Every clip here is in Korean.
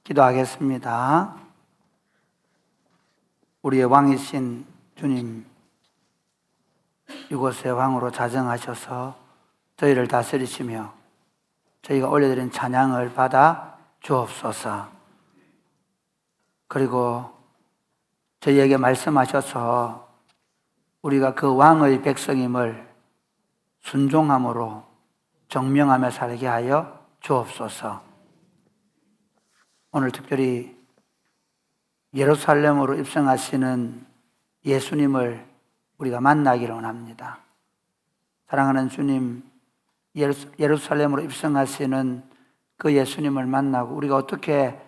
기도하겠습니다. 우리의 왕이신 주님, 이곳의 왕으로 자정하셔서 저희를 다스리시며 저희가 올려드린 찬양을 받아 주옵소서. 그리고 저희에게 말씀하셔서 우리가 그 왕의 백성임을 순종함으로 정명하며 살게 하여 주옵소서. 오늘 특별히 예루살렘으로 입성하시는 예수님을 우리가 만나기를 원합니다. 사랑하는 주님, 예루살렘으로 입성하시는 그 예수님을 만나고 우리가 어떻게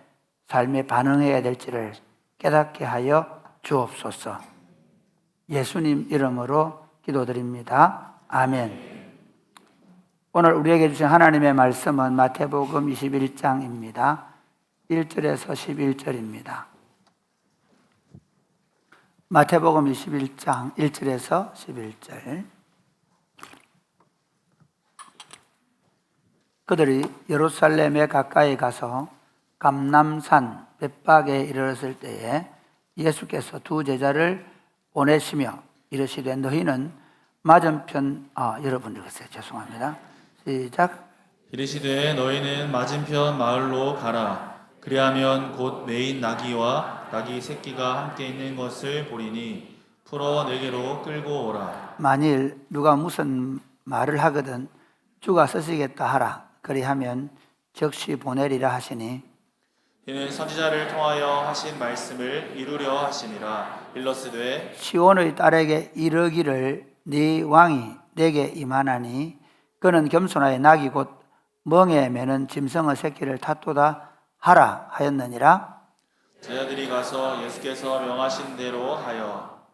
삶에 반응해야 될지를 깨닫게 하여 주옵소서. 예수님 이름으로 기도드립니다. 아멘. 오늘 우리에게 주신 하나님의 말씀은 마태복음 21장입니다. 1절에서 11절입니다. 마태복음 21장 1절에서 11절. 그들이 예루살렘에 가까이 가서 감람산 벳박에 이르렀을 때에 예수께서 두 제자를 보내시며 이르시되 너희는 맞은편 여러분 읽으세요. 죄송합니다. 시작. 이르시되 너희는 맞은편 마을로 가라. 그리하면 곧 매인 나귀와 나귀 새끼가 함께 있는 것을 보리니 풀어 내게로 끌고 오라. 만일 누가 무슨 말을 하거든 주가 쓰시겠다 하라. 그리하면 즉시 보내리라 하시니 이는 선지자를 통하여 하신 말씀을 이루려 하심이라. 일러스되 시온의 딸에게 이르기를 네 왕이 내게 임하나니 그는 겸손하여 낙이 곧 멍에 매는 짐승의 새끼를 탓도다 하라 하였느니라. 제자들이 가서 예수께서 명하신 대로 하여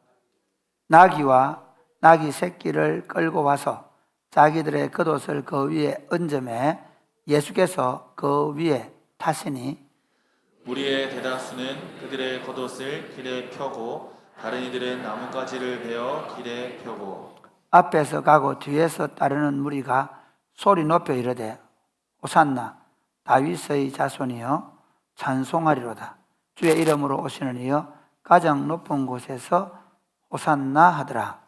나귀와 나귀 새끼를 끌고 와서 자기들의 겉옷을 그 위에 얹음에 예수께서 그 위에 타시니 무리의 대다수는 그들의 겉옷을 길에 펴고 다른 이들은 나뭇가지를 베어 길에 펴고 앞에서 가고 뒤에서 따르는 무리가 소리 높여 이르되 호산나 다윗의 자손이여 찬송하리로다. 주의 이름으로 오시는 이여 가장 높은 곳에서 호산나 하더라.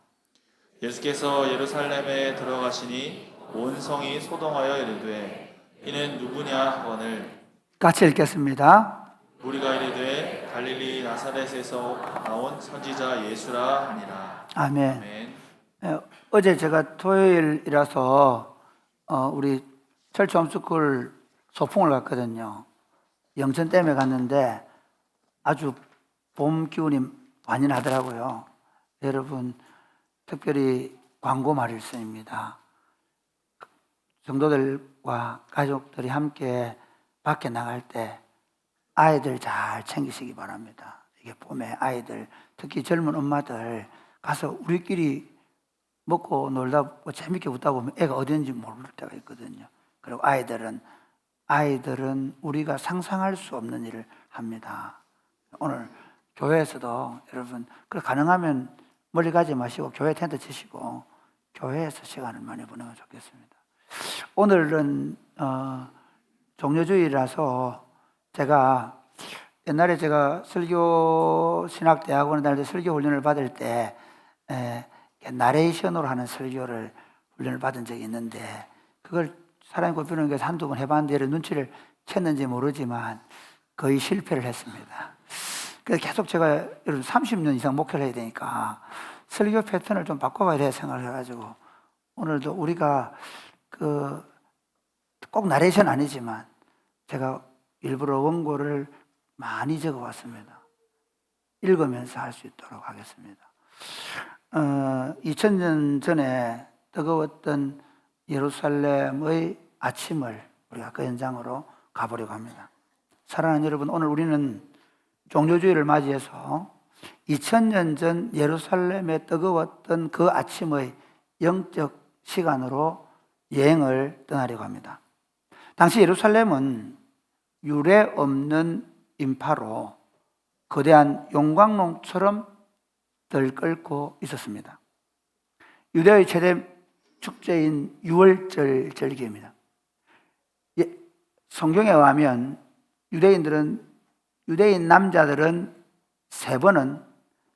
예수께서 예루살렘에 들어가시니 온 성이 소동하여 이르되 이는 누구냐 하거늘 같이 읽겠습니다. 무리가 이르되 갈릴리 나사렛에서 나온 선지자 예수라 하니라. 아멘. 아멘. 어제 제가 토요일이라서 우리 철치 홈스쿨 소풍을 갔거든요. 영천댐에 갔는데 아주 봄 기운이 많이 나더라고요. 여러분, 특별히 광고 말일선입니다. 성도들과 가족들이 함께 밖에 나갈 때 아이들 잘 챙기시기 바랍니다. 이게 봄에 아이들, 특히 젊은 엄마들 가서 우리끼리 먹고 놀다 재밌게 웃다 보면 애가 어딘지 모를 때가 있거든요. 그리고 아이들은 우리가 상상할 수 없는 일을 합니다. 오늘 교회에서도 여러분 가능하면 멀리 가지 마시고 교회 텐트 치시고 교회에서 시간을 많이 보내면 좋겠습니다. 오늘은 종료주일이라서 옛날에 제가 설교 신학대학원에 다닐 때 설교 훈련을 받을 때 나레이션으로 하는 설교를 훈련을 받은 적이 있는데 그걸 사람이 꼽히는 게 한두 번 해봤는데 눈치를 챘는지 모르지만 거의 실패를 했습니다. 그래서 계속 제가 30년 이상 목회를 해야 되니까 설교 패턴을 좀 바꿔봐야 될 생각을 해가지고 오늘도 우리가 꼭 나레이션 아니지만 제가 일부러 원고를 많이 적어왔습니다. 읽으면서 할 수 있도록 하겠습니다. 2000년 전에 뜨거웠던 예루살렘의 아침을 우리가 그 현장으로 가보려고 합니다. 사랑하는 여러분, 오늘 우리는 종료주일을 맞이해서 2000년 전 예루살렘에 뜨거웠던 그 아침의 영적 시간으로 여행을 떠나려고 합니다. 당시 예루살렘은 유례 없는 인파로 거대한 용광로처럼 들끓고 있었습니다. 유대의 최대 축제인 유월절 절기입니다. 성경에 의하면 유대인들은 유대인 남자들은 3번은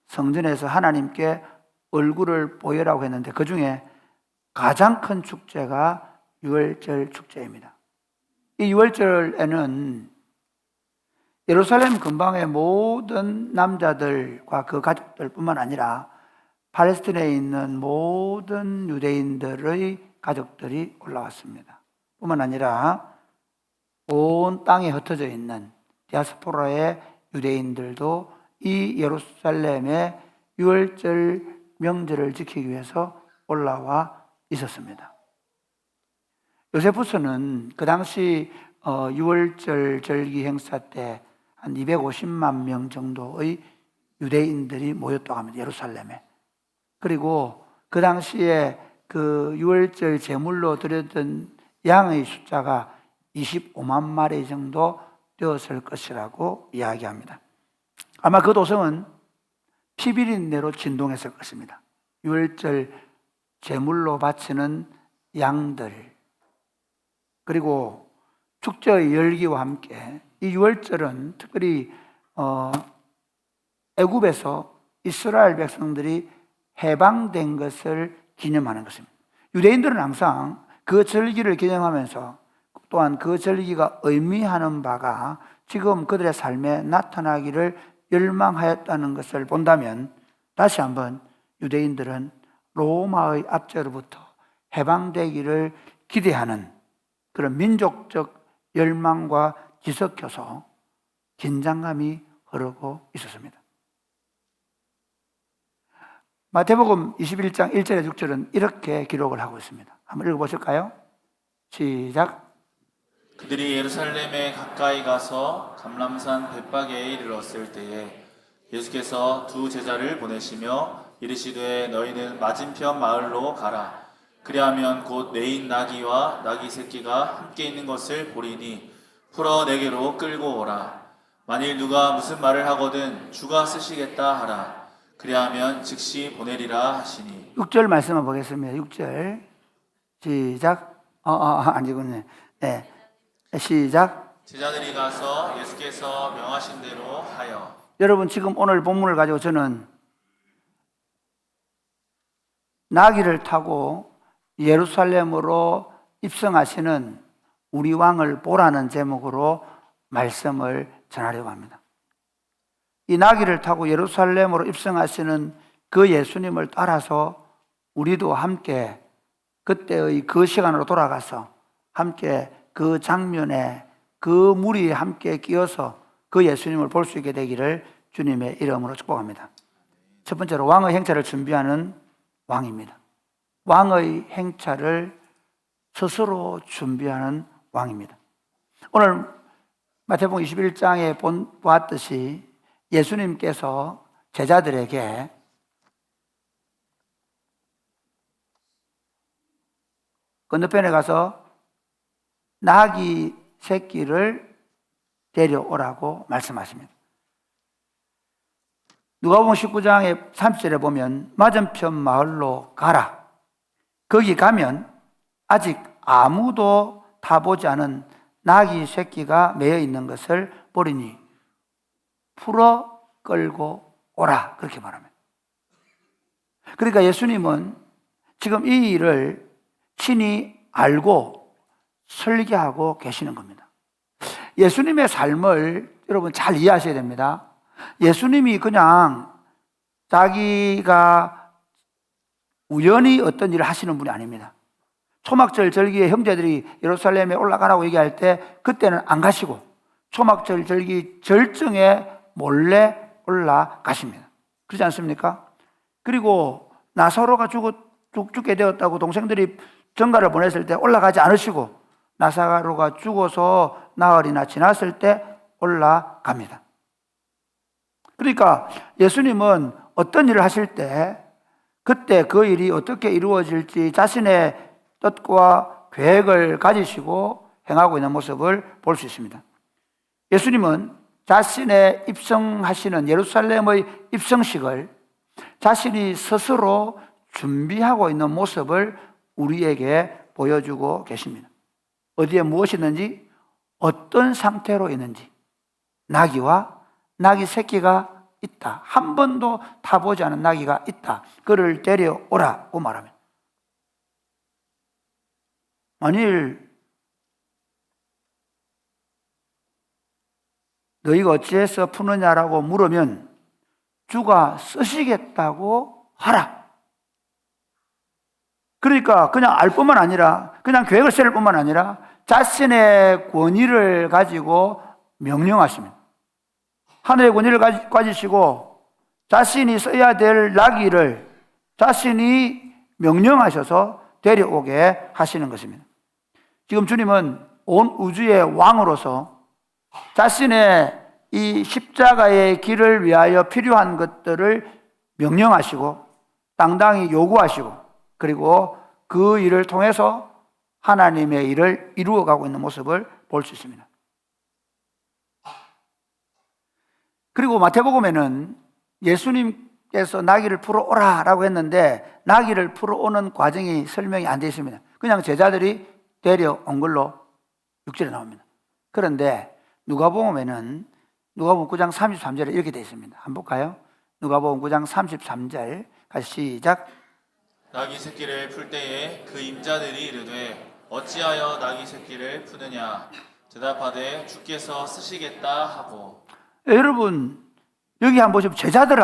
성전에서 하나님께 얼굴을 보이라고 했는데 그 중에 가장 큰 축제가 유월절 축제입니다. 이 유월절에는 예루살렘 근방의 모든 남자들과 그 가족들뿐만 아니라 팔레스틴에 있는 모든 유대인들의 가족들이 올라왔습니다. 뿐만 아니라 온 땅에 흩어져 있는 디아스포라의 유대인들도 이 예루살렘의 유월절 명절을 지키기 위해서 올라와 있었습니다. 요세푸스는 그 당시 유월절 절기 행사 때 한 250만 명 정도의 유대인들이 모였다고 합니다. 예루살렘에. 그리고 그 당시에 그 유월절 제물로 드렸던 양의 숫자가 25만 마리 정도 되었을 것이라고 이야기합니다. 아마 그 도성은 피비린내로 진동했을 것입니다. 유월절 제물로 바치는 양들, 그리고 축제의 열기와 함께 이 유월절은 특별히 애굽에서 이스라엘 백성들이 해방된 것을 기념하는 것입니다. 유대인들은 항상 그 절기를 기념하면서 또한 그 절기가 의미하는 바가 지금 그들의 삶에 나타나기를 열망하였다는 것을 본다면 다시 한번 유대인들은 로마의 압제로부터 해방되기를 기대하는 그런 민족적 열망과 뒤섞여서 긴장감이 흐르고 있었습니다. 마태복음 21장 1절에 6절은 이렇게 기록을 하고 있습니다. 한번 읽어보실까요? 시작. 그들이 예루살렘에 가까이 가서 감람산 벳박에 이르렀을 때에 예수께서 2 제자를 보내시며 이르시되 너희는 맞은편 마을로 가라. 그리하면 곧 매인 나귀와 나귀 새끼가 함께 있는 것을 보리니 풀어 내게로 끌고 오라. 만일 누가 무슨 말을 하거든 주가 쓰시겠다 하라. 그리하면 즉시 보내리라 하시니. 6절 말씀을 보겠습니다. 6절 시작. 아니군요. 네. 시작. 제자들이 가서 예수께서 명하신 대로 하여. 여러분 지금 오늘 본문을 가지고 저는 나귀를 타고 예루살렘으로 입성하시는 우리 왕을 보라는 제목으로 말씀을 전하려고 합니다. 이 나귀를 타고 예루살렘으로 입성하시는 그 예수님을 따라서 우리도 함께 그때의 그 시간으로 돌아가서 함께 그 장면에 그 무리에 함께 끼어서 그 예수님을 볼 수 있게 되기를 주님의 이름으로 축복합니다. 첫 번째로 왕의 행차를 준비하는 왕입니다. 왕의 행차를 스스로 준비하는 왕입니다. 오늘 마태복음 21장에 보았듯이 예수님께서 제자들에게 건너편에 가서 나귀 새끼를 데려오라고 말씀하십니다. 누가복음 19장의 30절에 보면 맞은편 마을로 가라. 거기 가면 아직 아무도 타보지 않은 나귀 새끼가 매여 있는 것을 보리니 풀어 끌고 오라. 그렇게 말합니다. 그러니까 예수님은 지금 이 일을 친히 알고 설계하고 계시는 겁니다. 예수님의 삶을 여러분 잘 이해하셔야 됩니다. 예수님이 그냥 자기가 우연히 어떤 일을 하시는 분이 아닙니다. 초막절 절기에 형제들이 예루살렘에 올라가라고 얘기할 때 그때는 안 가시고 초막절 절기 절정에 몰래 올라가십니다. 그렇지 않습니까? 그리고 나사로가 죽게 되었다고 동생들이 전가를 보냈을 때 올라가지 않으시고 나사로가 죽어서 나흘이나 지났을 때 올라갑니다. 그러니까 예수님은 어떤 일을 하실 때 그때 그 일이 어떻게 이루어질지 자신의 뜻과 계획을 가지시고 행하고 있는 모습을 볼 수 있습니다. 예수님은 자신의 입성하시는 예루살렘의 입성식을 자신이 스스로 준비하고 있는 모습을 우리에게 보여주고 계십니다. 어디에 무엇이 있는지, 어떤 상태로 있는지, 나귀와 낙이 새끼가 있다. 한 번도 타보지 않은 낙이가 있다. 그를 데려오라고 말합니다. 만일 너희가 어찌해서 푸느냐라고 물으면 주가 쓰시겠다고 하라. 그러니까 그냥 알 뿐만 아니라, 그냥 계획을 세울 뿐만 아니라 자신의 권위를 가지고 명령하십니다. 하늘의 권위를 가지시고 자신이 써야 될 나귀를 자신이 명령하셔서 데려오게 하시는 것입니다. 지금 주님은 온 우주의 왕으로서 자신의 이 십자가의 길을 위하여 필요한 것들을 명령하시고 당당히 요구하시고, 그리고 그 일을 통해서 하나님의 일을 이루어가고 있는 모습을 볼 수 있습니다. 그리고 마태복음에는 예수님께서 나귀를 풀어오라라고 했는데 나귀를 풀어오는 과정이 설명이 안 되어 있습니다. 그냥 제자들이 데려온 걸로 6절에 나옵니다. 그런데 누가복음에는 누가복음 9장 33절에 이렇게 되어 있습니다. 한번 볼까요? 누가복음 9장 33절 같이 시작. 나귀 새끼를 풀 때에 그 임자들이 이르되 어찌하여 나귀 새끼를 푸느냐 대답하되 주께서 쓰시겠다 하고. 여러분 여기 한번 보시면 제자들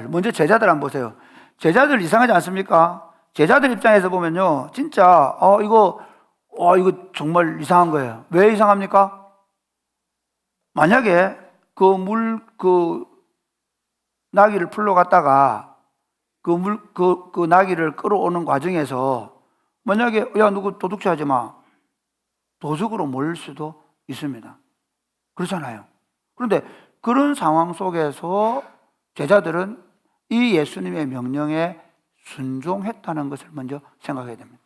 먼저 제자들 한번 보세요. 제자들 이상하지 않습니까? 제자들 입장에서 보면요, 진짜 이거 정말 이상한 거예요. 왜 이상합니까? 만약에 그 나귀를 풀러 갔다가 그 나귀를 끌어오는 과정에서 만약에 야 누구 도둑질 하지 마, 도둑으로 몰릴 수도 있습니다. 그렇잖아요. 그런데 그런 상황 속에서 제자들은 이 예수님의 명령에 순종했다는 것을 먼저 생각해야 됩니다.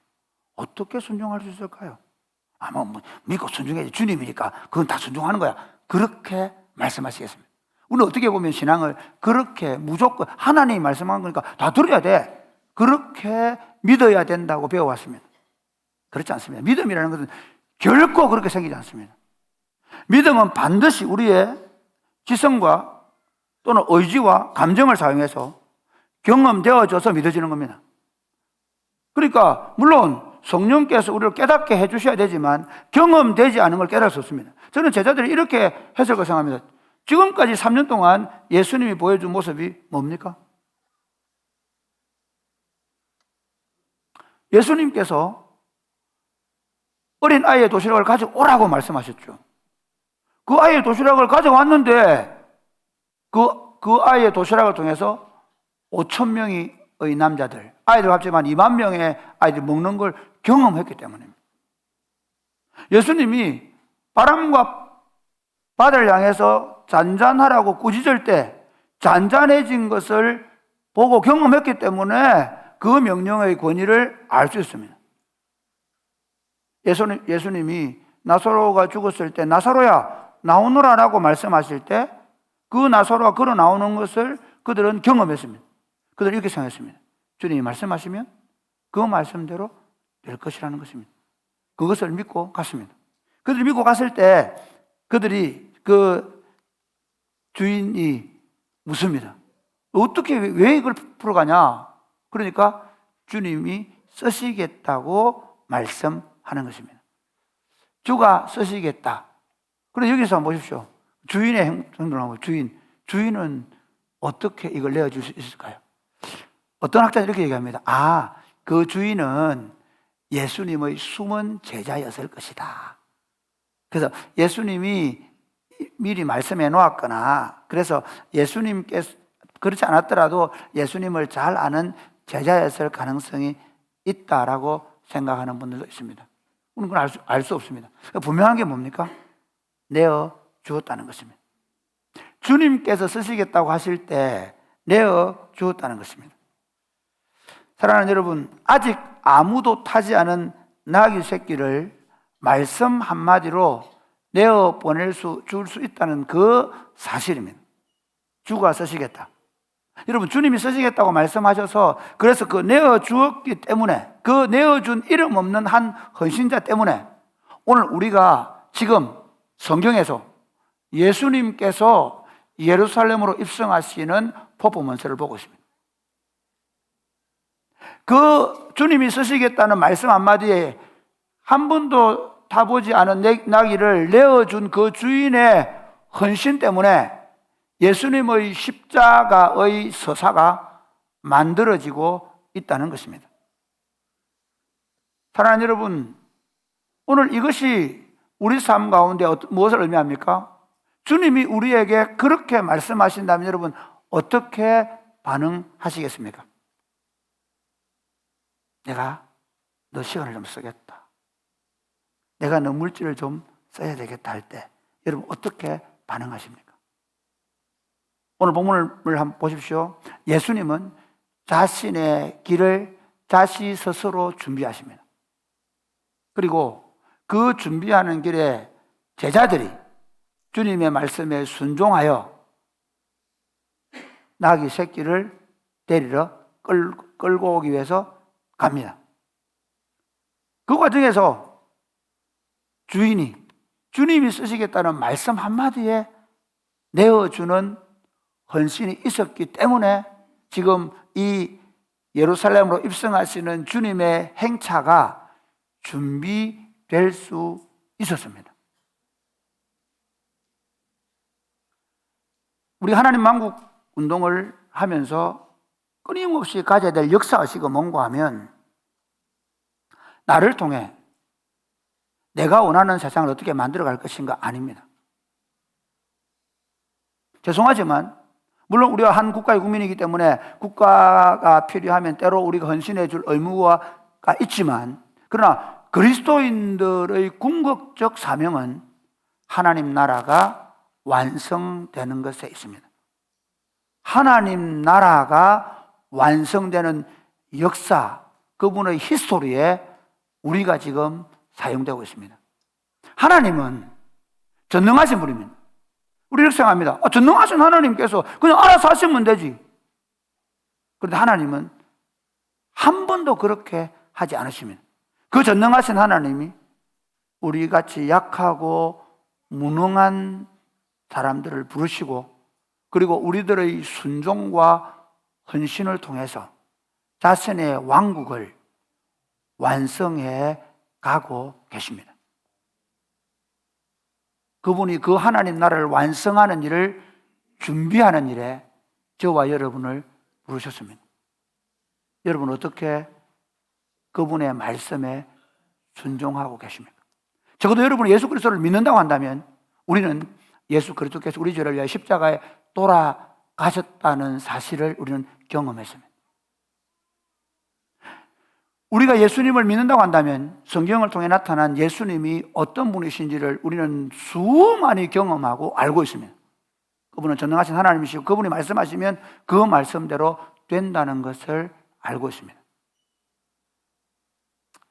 어떻게 순종할 수 있을까요? 아마 믿고 순종해야지, 주님이니까 그건 다 순종하는 거야, 그렇게 말씀하시겠습니다. 우리는 어떻게 보면 신앙을 그렇게 무조건 하나님이 말씀한 거니까 다 들어야 돼, 그렇게 믿어야 된다고 배워왔습니다. 그렇지 않습니다. 믿음이라는 것은 결코 그렇게 생기지 않습니다. 믿음은 반드시 우리의 지성과 또는 의지와 감정을 사용해서 경험되어져서 믿어지는 겁니다. 그러니까 물론 성령께서 우리를 깨닫게 해주셔야 되지만 경험되지 않은 걸 깨달을 수 없습니다. 저는 제자들이 이렇게 해석을 생각합니다. 지금까지 3년 동안 예수님이 보여준 모습이 뭡니까? 예수님께서 어린 아이의 도시락을 가져오라고 말씀하셨죠. 그 아이의 도시락을 가져왔는데 그 아이의 도시락을 통해서 5,000명의 남자들, 아이들 합치면 2만 명의 아이들이 먹는 걸 경험했기 때문입니다. 예수님이 바람과 바다를 향해서 잔잔하라고 꾸짖을 때 잔잔해진 것을 보고 경험했기 때문에 그 명령의 권위를 알 수 있습니다. 예수님이 나사로가 죽었을 때 나사로야 나오너라라고 말씀하실 때 그 나사로가 걸어 나오는 것을 그들은 경험했습니다. 그들은 이렇게 생각했습니다. 주님이 말씀하시면 그 말씀대로 될 것이라는 것입니다. 그것을 믿고 갔습니다. 그들이 믿고 갔을 때 그들이 그 주인이 묻습니다. 어떻게 왜 이걸 풀어가냐? 그러니까 주님이 쓰시겠다고 말씀하는 것입니다. 주가 쓰시겠다. 그런데 여기서 한번 보십시오. 주인의 행동을 한번 주인은 어떻게 이걸 내어줄 수 있을까요? 어떤 학자는 이렇게 얘기합니다. 그 주인은 예수님의 숨은 제자였을 것이다. 그래서 예수님이 미리 말씀해 놓았거나, 그래서 예수님께서 그렇지 않았더라도 예수님을 잘 아는 제자였을 가능성이 있다라고 생각하는 분들도 있습니다. 우리는 그걸 알 수 없습니다. 분명한 게 뭡니까? 내어 주었다는 것입니다. 주님께서 쓰시겠다고 하실 때 내어 주었다는 것입니다. 사랑하는 여러분, 아직 아무도 타지 않은 나귀 새끼를 말씀 한마디로 내어 줄 수 있다는 그 사실입니다. 주가 쓰시겠다. 여러분, 주님이 쓰시겠다고 말씀하셔서 그래서 그 내어 주었기 때문에, 그 내어 준 이름 없는 한 헌신자 때문에 오늘 우리가 지금 성경에서 예수님께서 예루살렘으로 입성하시는 퍼포먼스를 보고 있습니다. 그 주님이 쓰시겠다는 말씀 한마디에 한 번도 타보지 않은 나귀를 내어준 그 주인의 헌신 때문에 예수님의 십자가의 서사가 만들어지고 있다는 것입니다. 사랑하는 여러분, 오늘 이것이 우리 삶 가운데 무엇을 의미합니까? 주님이 우리에게 그렇게 말씀하신다면 여러분 어떻게 반응하시겠습니까? 내가 너 시간을 좀 쓰겠다, 내가 너 물질을 좀 써야 되겠다 할 때 여러분 어떻게 반응하십니까? 오늘 본문을 한번 보십시오. 예수님은 자신의 길을 자신 스스로 준비하십니다. 그리고 그 준비하는 길에 제자들이 주님의 말씀에 순종하여 나귀 새끼를 데리러 끌고 오기 위해서 갑니다. 그 과정에서 주님이 쓰시겠다는 말씀 한마디에 내어주는 헌신이 있었기 때문에 지금 이 예루살렘으로 입성하시는 주님의 행차가 준비될 수 있었습니다. 우리 하나님 만국 운동을 하면서 끊임없이 가져야 될 역사의식은 뭔가 하면 나를 통해 내가 원하는 세상을 어떻게 만들어 갈 것인가 아닙니다. 죄송하지만 물론 우리가 한 국가의 국민이기 때문에 국가가 필요하면 때로 우리가 헌신해 줄 의무가 있지만, 그러나 그리스도인들의 궁극적 사명은 하나님 나라가 완성되는 것에 있습니다. 하나님 나라가 완성되는 역사, 그분의 히스토리에 우리가 지금 사용되고 있습니다. 하나님은 전능하신 분입니다. 우리 이렇게 생각합니다. 전능하신 하나님께서 그냥 알아서 하시면 되지. 그런데 하나님은 한 번도 그렇게 하지 않으십니다. 그 전능하신 하나님이 우리같이 약하고 무능한 사람들을 부르시고, 그리고 우리들의 순종과 헌신을 통해서 자신의 왕국을 완성해 가고 계십니다. 그분이 그 하나님 나라를 완성하는 일을 준비하는 일에 저와 여러분을 부르셨습니다. 여러분 어떻게 그분의 말씀에 순종하고 계십니까? 적어도 여러분이 예수 그리스도를 믿는다고 한다면 우리는 예수 그리스도께서 우리 죄를 위하여 십자가에 돌아가셨다는 사실을 우리는 경험했습니다. 우리가 예수님을 믿는다고 한다면 성경을 통해 나타난 예수님이 어떤 분이신지를 우리는 수많이 경험하고 알고 있습니다. 그분은 전능하신 하나님이시고 그분이 말씀하시면 그 말씀대로 된다는 것을 알고 있습니다.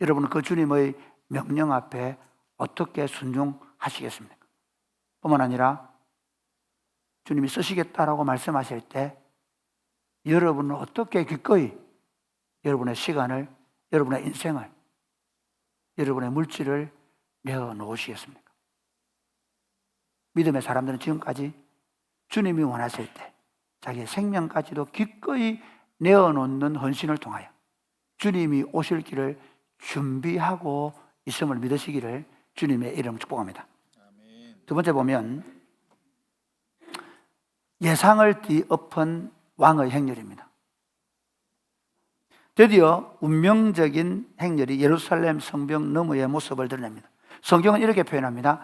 여러분은 그 주님의 명령 앞에 어떻게 순종하시겠습니까? 뿐만 아니라 주님이 쓰시겠다라고 말씀하실 때 여러분은 어떻게 기꺼이 여러분의 시간을, 여러분의 인생을, 여러분의 물질을 내어놓으시겠습니까? 믿음의 사람들은 지금까지 주님이 원하실 때 자기의 생명까지도 기꺼이 내어놓는 헌신을 통하여 주님이 오실 길을 준비하고 있음을 믿으시기를 주님의 이름으로 축복합니다. 아멘. 두 번째 보면 예상을 뒤엎은 왕의 행렬입니다. 드디어 운명적인 행렬이 예루살렘 성벽 너머의 모습을 드러냅니다. 성경은 이렇게 표현합니다.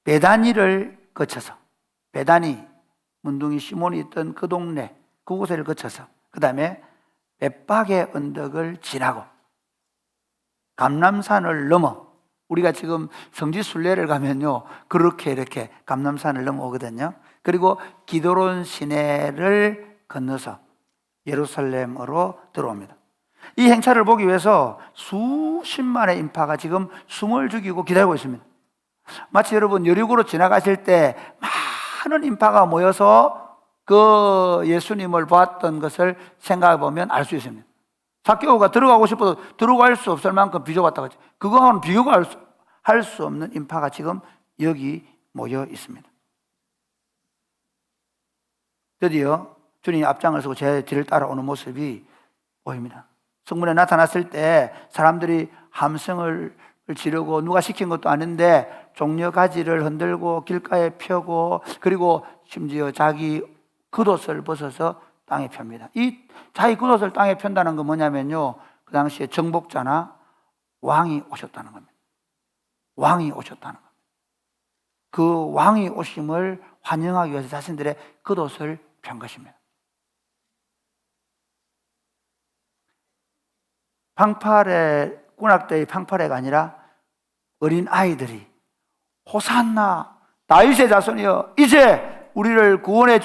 베다니를 거쳐서, 베다니, 문둥이 시몬이 있던 그 동네, 그곳을 거쳐서, 그 다음에 벳박의 언덕을 지나고 감람산을 넘어, 우리가 지금 성지 순례를 가면요 그렇게 이렇게 감람산을 넘어오거든요. 그리고 기드론 시내를 건너서 예루살렘으로 들어옵니다. 이 행차를 보기 위해서 수십만의 인파가 지금 숨을 죽이고 기다리고 있습니다. 마치 여러분 여리고로 지나가실 때 많은 인파가 모여서 그 예수님을 보았던 것을 생각해 보면 알 수 있습니다. 삭개오가 들어가고 싶어도 들어갈 수 없을 만큼 비좁았다고 하죠. 그거하고는 비교가 할 수 없는 인파가 지금 여기 모여 있습니다. 드디어 주님이 앞장을 서고 제 뒤를 따라오는 모습이 보입니다. 성문에 나타났을 때 사람들이 함성을 지르고 누가 시킨 것도 아닌데 종려 가지를 흔들고 길가에 펴고 그리고 심지어 자기 겉옷을 벗어서 땅에 펴니다. 이 자기 겉옷을 땅에 편다는 건 뭐냐면요, 그 당시에 정복자나 왕이 오셨다는 겁니다. 왕이 오셨다는 겁니다. 그 왕이 오심을 환영하기 위해서 자신들의 겉옷을 편 것입니다. 군악대의 방팔회가 아니라 어린 아이들이 호산나 다윗의 자손이여 이제 우리를 구원해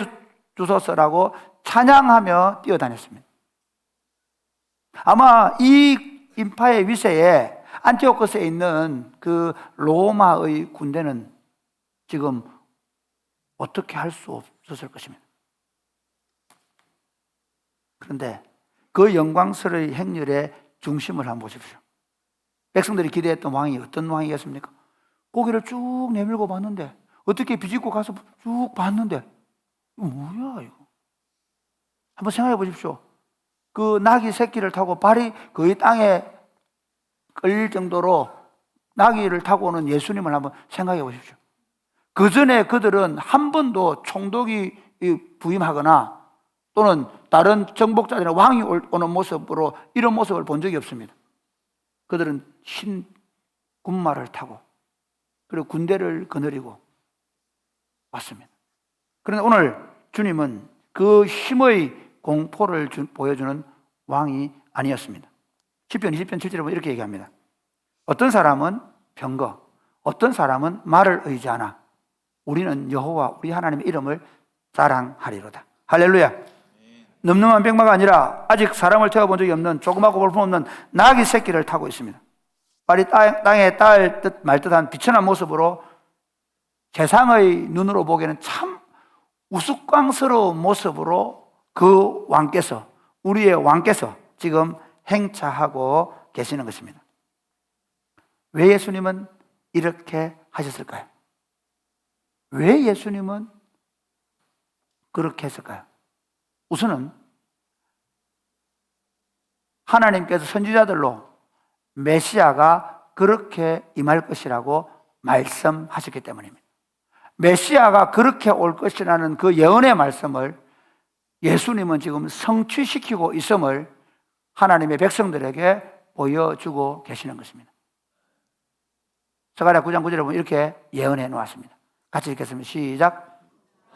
주소서라고 찬양하며 뛰어다녔습니다. 아마 이 인파의 위세에 안티오코스에 있는 그 로마의 군대는 지금 어떻게 할 수 없었을 것입니다. 그런데 그 영광스러운 행렬의 중심을 한번 보십시오. 백성들이 기대했던 왕이 어떤 왕이겠습니까? 고개를 쭉 내밀고 봤는데, 어떻게 비집고 가서 쭉 봤는데, 이거 뭐야 이거? 한번 생각해 보십시오. 그 나귀 새끼를 타고 발이 거의 땅에 걸릴 정도로 나귀를 타고 오는 예수님을 한번 생각해 보십시오. 그 전에 그들은 한 번도 총독이 부임하거나 또는 다른 정복자들이나 왕이 오는 모습으로 이런 모습을 본 적이 없습니다. 그들은 흰 군마를 타고 그리고 군대를 거느리고 왔습니다. 그런데 오늘 주님은 그 힘의 공포를 보여주는 왕이 아니었습니다. 시편 20편 7절에 보면 이렇게 얘기합니다. 어떤 사람은 병거, 어떤 사람은 말을 의지하나 우리는 여호와 우리 하나님의 이름을 자랑하리로다. 할렐루야. 늠름한 백마가 아니라 아직 사람을 태워본 적이 없는 조그맣고 볼품없는 나귀 새끼를 타고 있습니다. 발이 땅에 닿을 듯 말 듯한 비천한 모습으로 세상의 눈으로 보기에는 참 우스꽝스러운 모습으로 그 왕께서, 우리의 왕께서 지금 행차하고 계시는 것입니다. 왜 예수님은 이렇게 하셨을까요? 왜 예수님은 그렇게 했을까요? 우선은 하나님께서 선지자들로 메시아가 그렇게 임할 것이라고 말씀하셨기 때문입니다. 메시아가 그렇게 올 것이라는 그 예언의 말씀을 예수님은 지금 성취시키고 있음을 하나님의 백성들에게 보여주고 계시는 것입니다. 스가랴 9장 9절에 보면 이렇게 예언해 놓았습니다. 같이 읽겠습니다. 시작.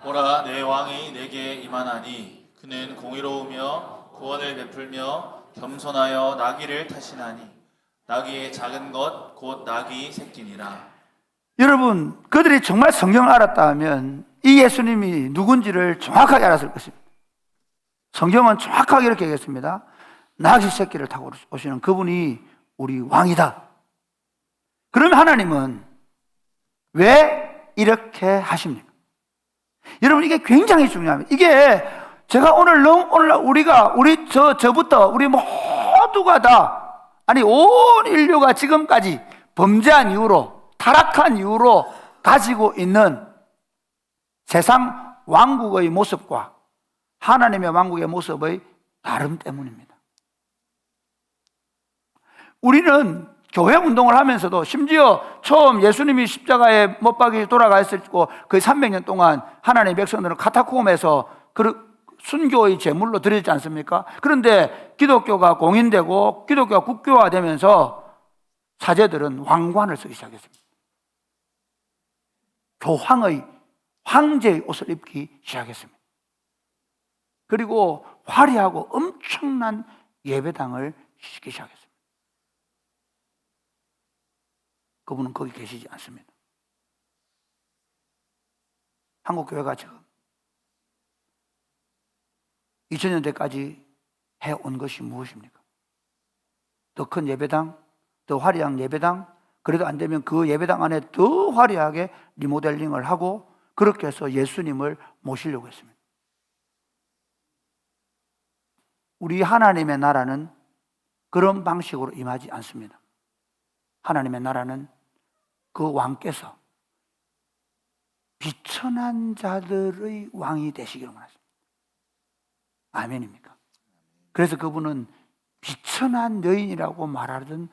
보라, 내 왕이 내게 임하나니 그는 공의로우며 구원을 베풀며 겸손하여 나귀를 타시나니 나귀의 작은 것 곧 나귀 새끼니라. 여러분, 그들이 정말 성경을 알았다면 이 예수님이 누군지를 정확하게 알았을 것입니다. 성경은 정확하게 이렇게 얘기했습니다. 나귀 새끼를 타고 오시는 그분이 우리 왕이다. 그러면 하나님은 왜 이렇게 하십니까? 여러분, 이게 굉장히 중요합니다. 이게 제가 오늘 저부터 우리 모두가 다, 아니 온 인류가 지금까지 범죄한 이후로, 타락한 이후로 가지고 있는 세상 왕국의 모습과 하나님의 왕국의 모습의 다름 때문입니다. 우리는 교회 운동을 하면서도 심지어 처음 예수님이 십자가에 못 박혀 돌아가셨을 고 거의 300년 동안 하나님의 백성들은 카타콤에서 순교의 제물로 드렸지 않습니까? 그런데 기독교가 공인되고 기독교가 국교화되면서 사제들은 왕관을 쓰기 시작했습니다. 교황의 황제의 옷을 입기 시작했습니다. 그리고 화려하고 엄청난 예배당을 시키기 시작했습니다. 그분은 거기 계시지 않습니다. 한국교회가 지금 2000년대까지 해온 것이 무엇입니까? 더 큰 예배당, 더 화려한 예배당, 그래도 안 되면 그 예배당 안에 더 화려하게 리모델링을 하고 그렇게 해서 예수님을 모시려고 했습니다. 우리 하나님의 나라는 그런 방식으로 임하지 않습니다. 하나님의 나라는 그 왕께서 비천한 자들의 왕이 되시기를 원하십니다. 아멘입니까? 그래서 그분은 비천한 여인이라고 말하던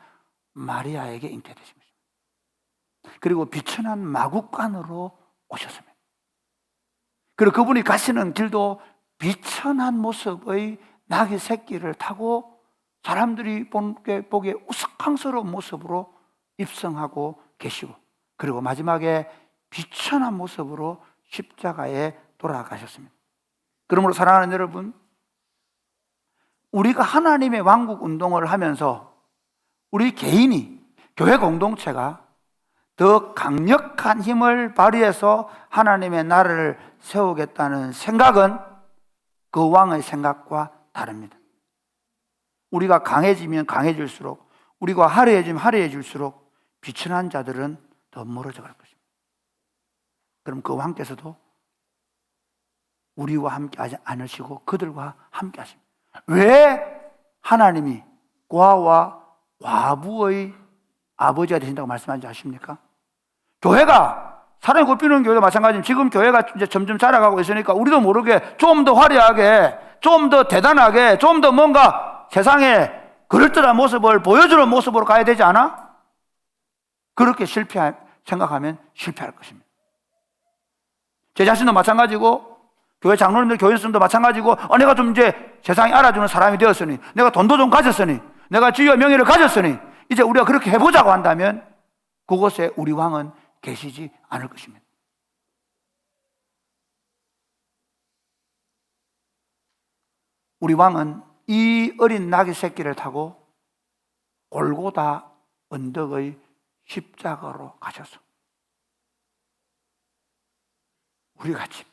마리아에게 잉태되신 것입니다. 그리고 비천한 마국간으로 오셨습니다. 그리고 그분이 가시는 길도 비천한 모습의 나귀 새끼를 타고 사람들이 보기에 우스꽝스러운 모습으로 입성하고 계시고, 그리고 마지막에 비천한 모습으로 십자가에 돌아가셨습니다. 그러므로 사랑하는 여러분, 우리가 하나님의 왕국 운동을 하면서 우리 개인이, 교회 공동체가 더 강력한 힘을 발휘해서 하나님의 나라를 세우겠다는 생각은 그 왕의 생각과 다릅니다. 우리가 강해지면 강해질수록, 우리가 화려해지면 화려해질수록 비천한 자들은 더 멀어져 갈 것입니다. 그럼 그 왕께서도 우리와 함께 하지 않으시고 그들과 함께 하십니다. 왜 하나님이 고아와 과부의 아버지가 되신다고 말씀하는지 아십니까? 교회가, 사람이 굽히는 교회도 마찬가지입니다. 지금 교회가 이제 점점 자라가고 있으니까 우리도 모르게 좀 더 화려하게, 좀 더 대단하게, 좀 더 뭔가 세상에 그럴듯한 모습을 보여주는 모습으로 가야 되지 않아? 그렇게 생각하면 실패할 것입니다. 제 자신도 마찬가지고, 교회 장로님들, 교인들도 마찬가지고, 내가 좀 이제 세상이 알아주는 사람이 되었으니, 내가 돈도 좀 가졌으니, 내가 지위와 명예를 가졌으니, 이제 우리가 그렇게 해보자고 한다면 그곳에 우리 왕은 계시지 않을 것입니다. 우리 왕은 이 어린 나귀 새끼를 타고 골고다 언덕의 십자가로 가셔서 우리같이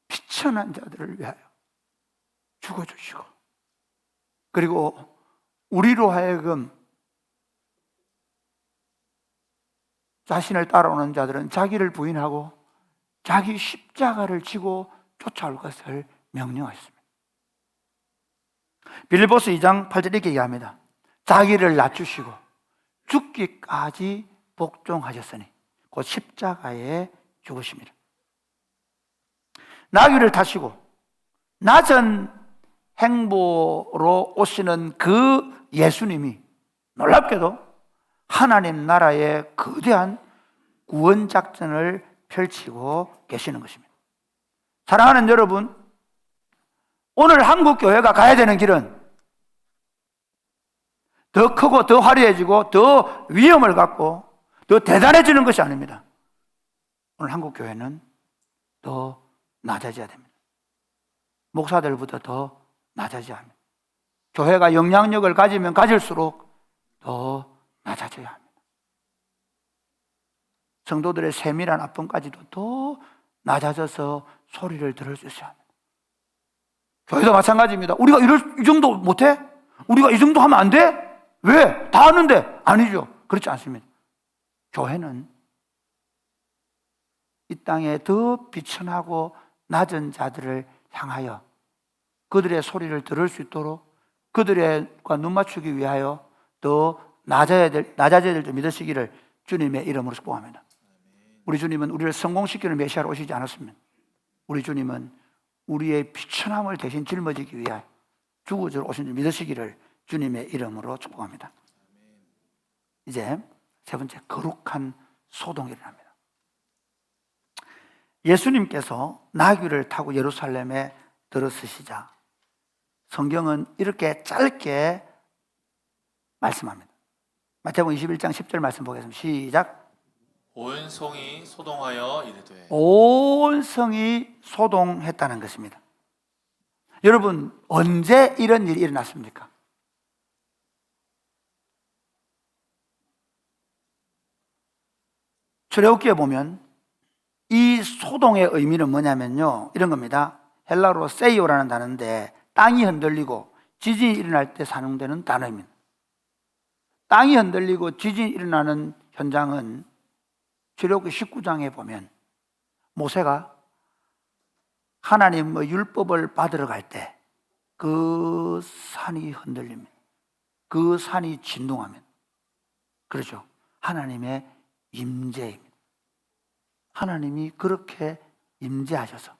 비천한 자들을 위하여 죽어주시고, 그리고 우리로 하여금 자신을 따라오는 자들은 자기를 부인하고 자기 십자가를 지고 쫓아올 것을 명령하셨습니다. 빌립보서 2장 8절 이렇게 얘기합니다. 자기를 낮추시고 죽기까지 복종하셨으니 곧 십자가에 죽으십니다. 나귀를 타시고 낮은 행보로 오시는 그 예수님이 놀랍게도 하나님 나라의 거대한 구원 작전을 펼치고 계시는 것입니다. 사랑하는 여러분, 오늘 한국 교회가 가야 되는 길은 더 크고 더 화려해지고 더 위엄을 갖고 더 대단해지는 것이 아닙니다. 오늘 한국 교회는 더 낮아져야 됩니다. 목사들보다 더 낮아져야 합니다. 교회가 영향력을 가지면 가질수록 더 낮아져야 합니다. 성도들의 세밀한 아픔까지도 더 낮아져서 소리를 들을 수 있어야 합니다. 교회도 마찬가지입니다. 우리가 이 정도 못해? 우리가 이 정도 하면 안 돼? 왜? 다 하는데. 아니죠. 그렇지 않습니다. 교회는 이 땅에 더 비천하고 낮은 자들을 향하여 그들의 소리를 들을 수 있도록 그들과 눈 맞추기 위하여 더 낮아져야 될 줄 믿으시기를 주님의 이름으로 축복합니다. 우리 주님은 우리를 성공시키는 메시아로 오시지 않았습니다. 우리 주님은 우리의 비천함을 대신 짊어지기 위하여 죽어주러 오신 줄 믿으시기를 주님의 이름으로 축복합니다. 이제 세 번째, 거룩한 소동이 일어납니다. 예수님께서 나귀를 타고 예루살렘에 들어서시자 성경은 이렇게 짧게 말씀합니다. 마태복음 21장 10절 말씀 보겠습니다. 시작. 온 성이 소동하여 이르되. 온 성이 소동했다는 것입니다. 여러분, 언제 이런 일이 일어났습니까? 출애굽기에 보면 이 소동의 의미는 뭐냐면요, 이런 겁니다. 헬라어로 세이오라는 단어인데 땅이 흔들리고 지진이 일어날 때 사용되는 단어입니다. 땅이 흔들리고 지진이 일어나는 현장은 출애굽기 19장에 보면 모세가 하나님의 율법을 받으러 갈 때 그 산이 흔들립니다. 그 산이 진동합니다. 그렇죠. 하나님의 임재입니다. 하나님이 그렇게 임재하셔서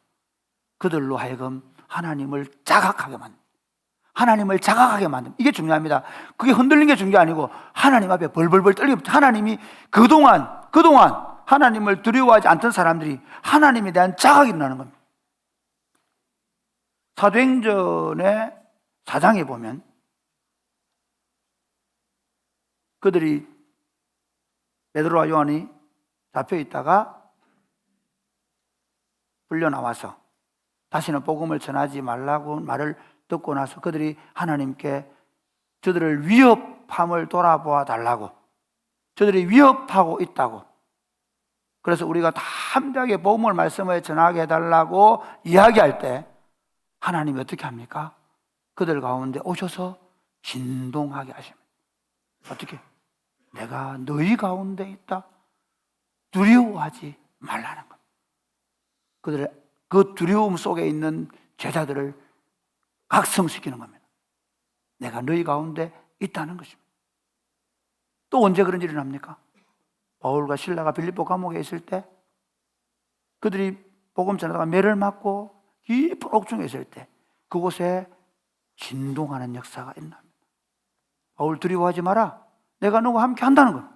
그들로 하여금 하나님을 자각하게 만듭니다. 하나님을 자각하게 만듭니다. 이게 중요합니다. 그게 흔들리는 게 중요한 게 아니고 하나님 앞에 벌벌벌 떨리고, 하나님이 그동안 하나님을 두려워하지 않던 사람들이 하나님에 대한 자각이 일어나는 겁니다. 사도행전의 4장에 보면 그들이 베드로와 요한이 잡혀 있다가 풀려 나와서 다시는 복음을 전하지 말라고 말을 듣고 나서 그들이 하나님께 저들을 위협함을 돌아보아 달라고, 저들이 위협하고 있다고, 그래서 우리가 다 함께 복음을 말씀을 전하게 해달라고 이야기할 때 하나님이 어떻게 합니까? 그들 가운데 오셔서 진동하게 하십니다. 어떻게? 내가 너희 가운데 있다. 두려워하지 말라는 겁니다. 그들의 그 두려움 속에 있는 제자들을 각성시키는 겁니다. 내가 너희 가운데 있다는 것입니다. 또 언제 그런 일이 일어납니까? 바울과 실라가 빌립보 감옥에 있을 때 그들이 복음 전하다가 매를 맞고 깊은 옥중에 있을 때 그곳에 진동하는 역사가 일어납니다. 바울 두려워하지 마라. 내가 너와 함께 한다는 거예요.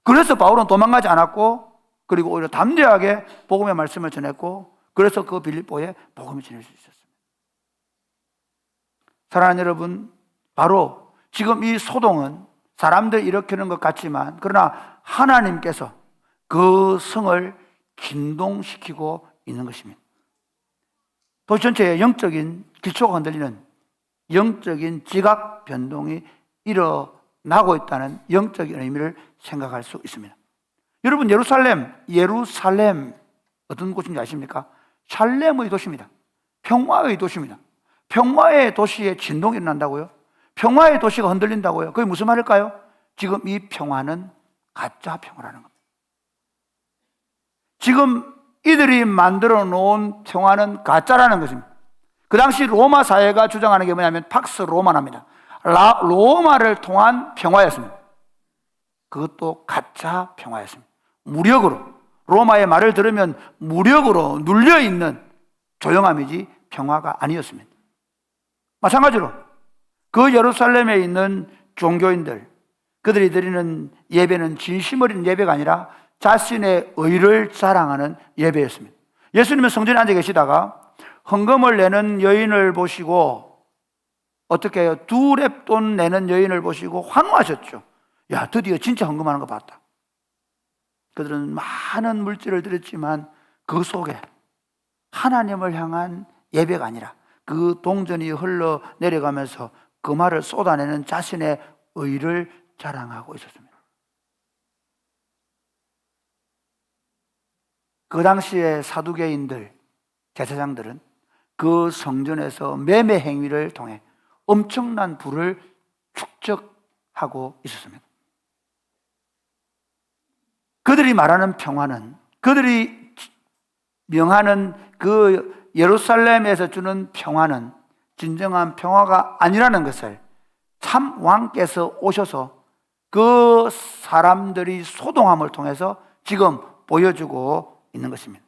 그래서 바울은 도망가지 않았고, 그리고 오히려 담대하게 복음의 말씀을 전했고, 그래서 그 빌립보에 복음을 전할 수 있었습니다. 사랑하는 여러분, 바로 지금 이 소동은 사람들 일으키는 것 같지만, 그러나 하나님께서 그 성을 진동시키고 있는 것입니다. 도시 전체에 영적인 기초가 흔들리는 영적인 지각 변동이 일어나고 있다는 영적인 의미를 생각할 수 있습니다. 여러분, 예루살렘 어떤 곳인지 아십니까? 샬렘의 도시입니다. 평화의 도시입니다. 평화의 도시에 진동이 일어난다고요? 평화의 도시가 흔들린다고요? 그게 무슨 말일까요? 지금 이 평화는 가짜 평화라는 겁니다. 지금 이들이 만들어 놓은 평화는 가짜라는 것입니다. 그 당시 로마 사회가 주장하는 게 뭐냐면 팍스 로마나입니다. 로마를 통한 평화였습니다. 그것도 가짜 평화였습니다. 무력으로, 로마의 말을 들으면 무력으로 눌려있는 조용함이지 평화가 아니었습니다. 마찬가지로 그 예루살렘에 있는 종교인들, 그들이 드리는 예배는 진심 어린 예배가 아니라 자신의 의를 자랑하는 예배였습니다. 예수님은 성전에 앉아 계시다가 헌금을 내는 여인을 보시고, 어떻게 해요? 2렙돈 내는 여인을 보시고 환호하셨죠. 야, 드디어 진짜 헌금하는 거 봤다. 그들은 많은 물질을 드렸지만 그 속에 하나님을 향한 예배가 아니라 그 동전이 흘러내려가면서 그 말을 쏟아내는 자신의 의를 자랑하고 있었습니다. 그 당시에 사두개인들, 제사장들은 그 성전에서 매매 행위를 통해 엄청난 부를 축적하고 있었습니다. 그들이 말하는 평화는, 그들이 명하는 그 예루살렘에서 주는 평화는 진정한 평화가 아니라는 것을 참 왕께서 오셔서 그 사람들이 소동함을 통해서 지금 보여주고 있는 것입니다.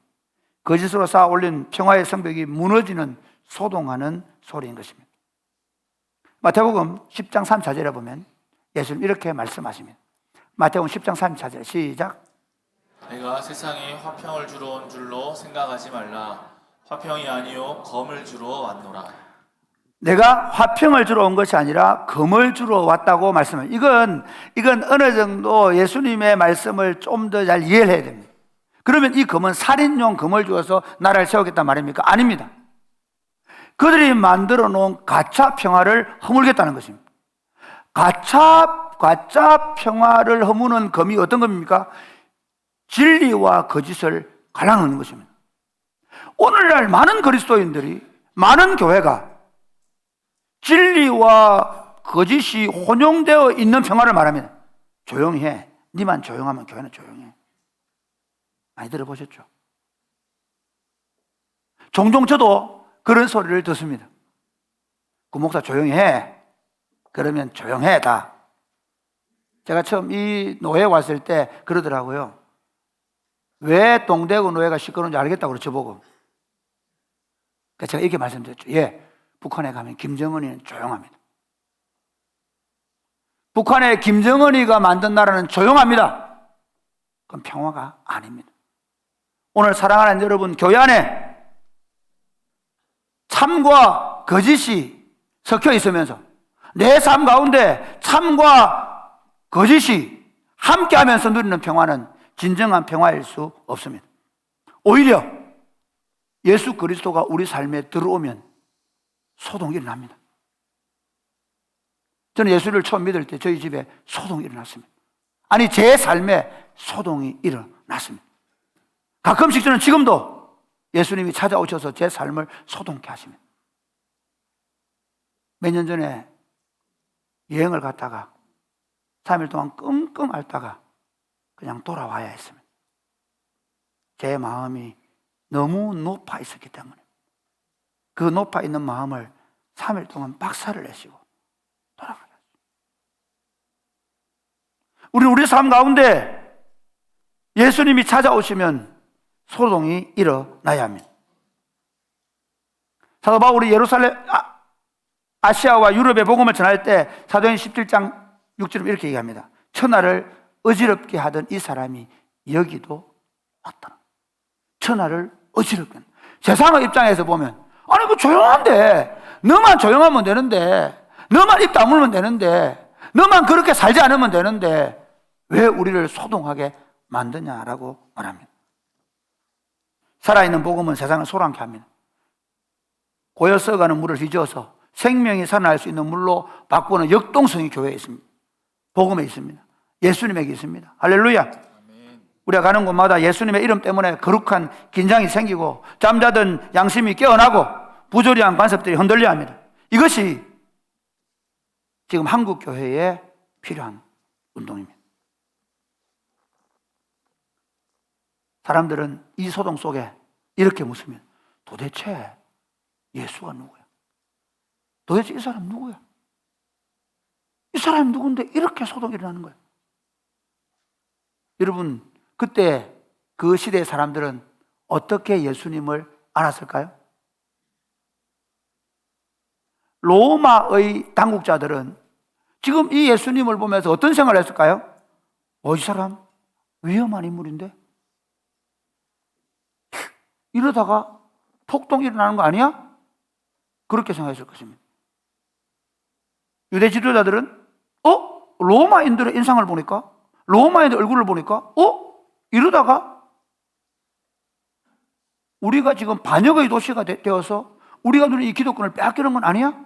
거짓으로 쌓아 올린 평화의 성벽이 무너지는 소동하는 소리인 것입니다. 마태복음 10장 34절에 보면 예수님 이렇게 말씀하십니다. 마태복음 10장 34절 시작. 내가 세상에 화평을 주러 온 줄로 생각하지 말라. 화평이 아니요 검을 주러 왔노라. 내가 화평을 주러 온 것이 아니라 검을 주러 왔다고 말씀을. 이건 어느 정도 예수님의 말씀을 좀 더 잘 이해를 해야 됩니다. 그러면 이 검은 살인용 검을 주어서 나라를 세우겠단 말입니까? 아닙니다. 그들이 만들어 놓은 가짜 평화를 허물겠다는 것입니다. 가짜 평화를 허무는 검이 어떤 검입니까? 진리와 거짓을 갈라놓는 것입니다. 오늘날 많은 그리스도인들이, 많은 교회가 진리와 거짓이 혼용되어 있는 평화를 말합니다. 조용히 해. 니만 조용하면 교회는 조용해. 많이 들어보셨죠? 종종 저도 그런 소리를 듣습니다. 그 목사 조용히 해. 그러면 조용해 다. 제가 처음 이 노회에 왔을 때 그러더라고요. 왜 동대구 노회가 시끄러운지 알겠다고 저보고. 그러니까 제가 이렇게 말씀드렸죠. 예, 북한에 가면 김정은이는 조용합니다. 북한의 김정은이가 만든 나라는 조용합니다. 그건 평화가 아닙니다. 오늘 사랑하는 여러분, 교회 안에 참과 거짓이 섞여 있으면서 내 삶 가운데 참과 거짓이 함께하면서 누리는 평화는 진정한 평화일 수 없습니다. 오히려 예수 그리스도가 우리 삶에 들어오면 소동이 일어납니다. 저는 예수를 처음 믿을 때 저희 집에 소동이 일어났습니다. 아니, 제 삶에 소동이 일어났습니다. 가끔씩 저는 지금도 예수님이 찾아오셔서 제 삶을 소동케 하십니다. 몇 년 전에 여행을 갔다가 3일 동안 끙끙 앓다가 그냥 돌아와야 했습니다. 제 마음이 너무 높아 있었기 때문에 그 높아 있는 마음을 3일 동안 박살을 내시고 돌아가셨어요. 우리 삶 가운데 예수님이 찾아오시면 소동이 일어나야 합니다. 사도 바울이 예루살렘, 아시아와 유럽의 복음을 전할 때 사도행 17장 6절에 이렇게 얘기합니다. 천하를 어지럽게 하던 이 사람이 여기도 왔다. 천하를 어지럽게 하는. 세상의 입장에서 보면 아니 그 조용한데 너만 조용하면 되는데 너만 입 다물면 되는데 너만 그렇게 살지 않으면 되는데 왜 우리를 소동하게 만드냐라고 말합니다. 살아있는 복음은 세상을 소란케 합니다. 고여 썩어가는 물을 휘저어서 생명이 살아날 수 있는 물로 바꾸는 역동성이 교회에 있습니다. 복음에 있습니다. 예수님에게 있습니다. 할렐루야. 아멘. 우리가 가는 곳마다 예수님의 이름 때문에 거룩한 긴장이 생기고 잠자던 양심이 깨어나고 부조리한 관습들이 흔들려야 합니다. 이것이 지금 한국 교회에 필요한 운동입니다. 사람들은 이 소동 속에 이렇게 묻습니다. 도대체 예수가 누구야? 도대체 이 사람 누구야? 이 사람이 누군데 이렇게 소동이 일어나는 거예요? 여러분, 그때 그 시대의 사람들은 어떻게 예수님을 알았을까요? 로마의 당국자들은 지금 이 예수님을 보면서 어떤 생각을 했을까요? 이 사람 위험한 인물인데? 이러다가 폭동이 일어나는 거 아니야? 그렇게 생각했을 것입니다. 유대 지도자들은 로마인들의 인상을 보니까, 로마인들 얼굴을 보니까 이러다가 우리가 지금 반역의 도시가 되어서 우리가 누린 이 기독권을 빼앗기는 건 아니야?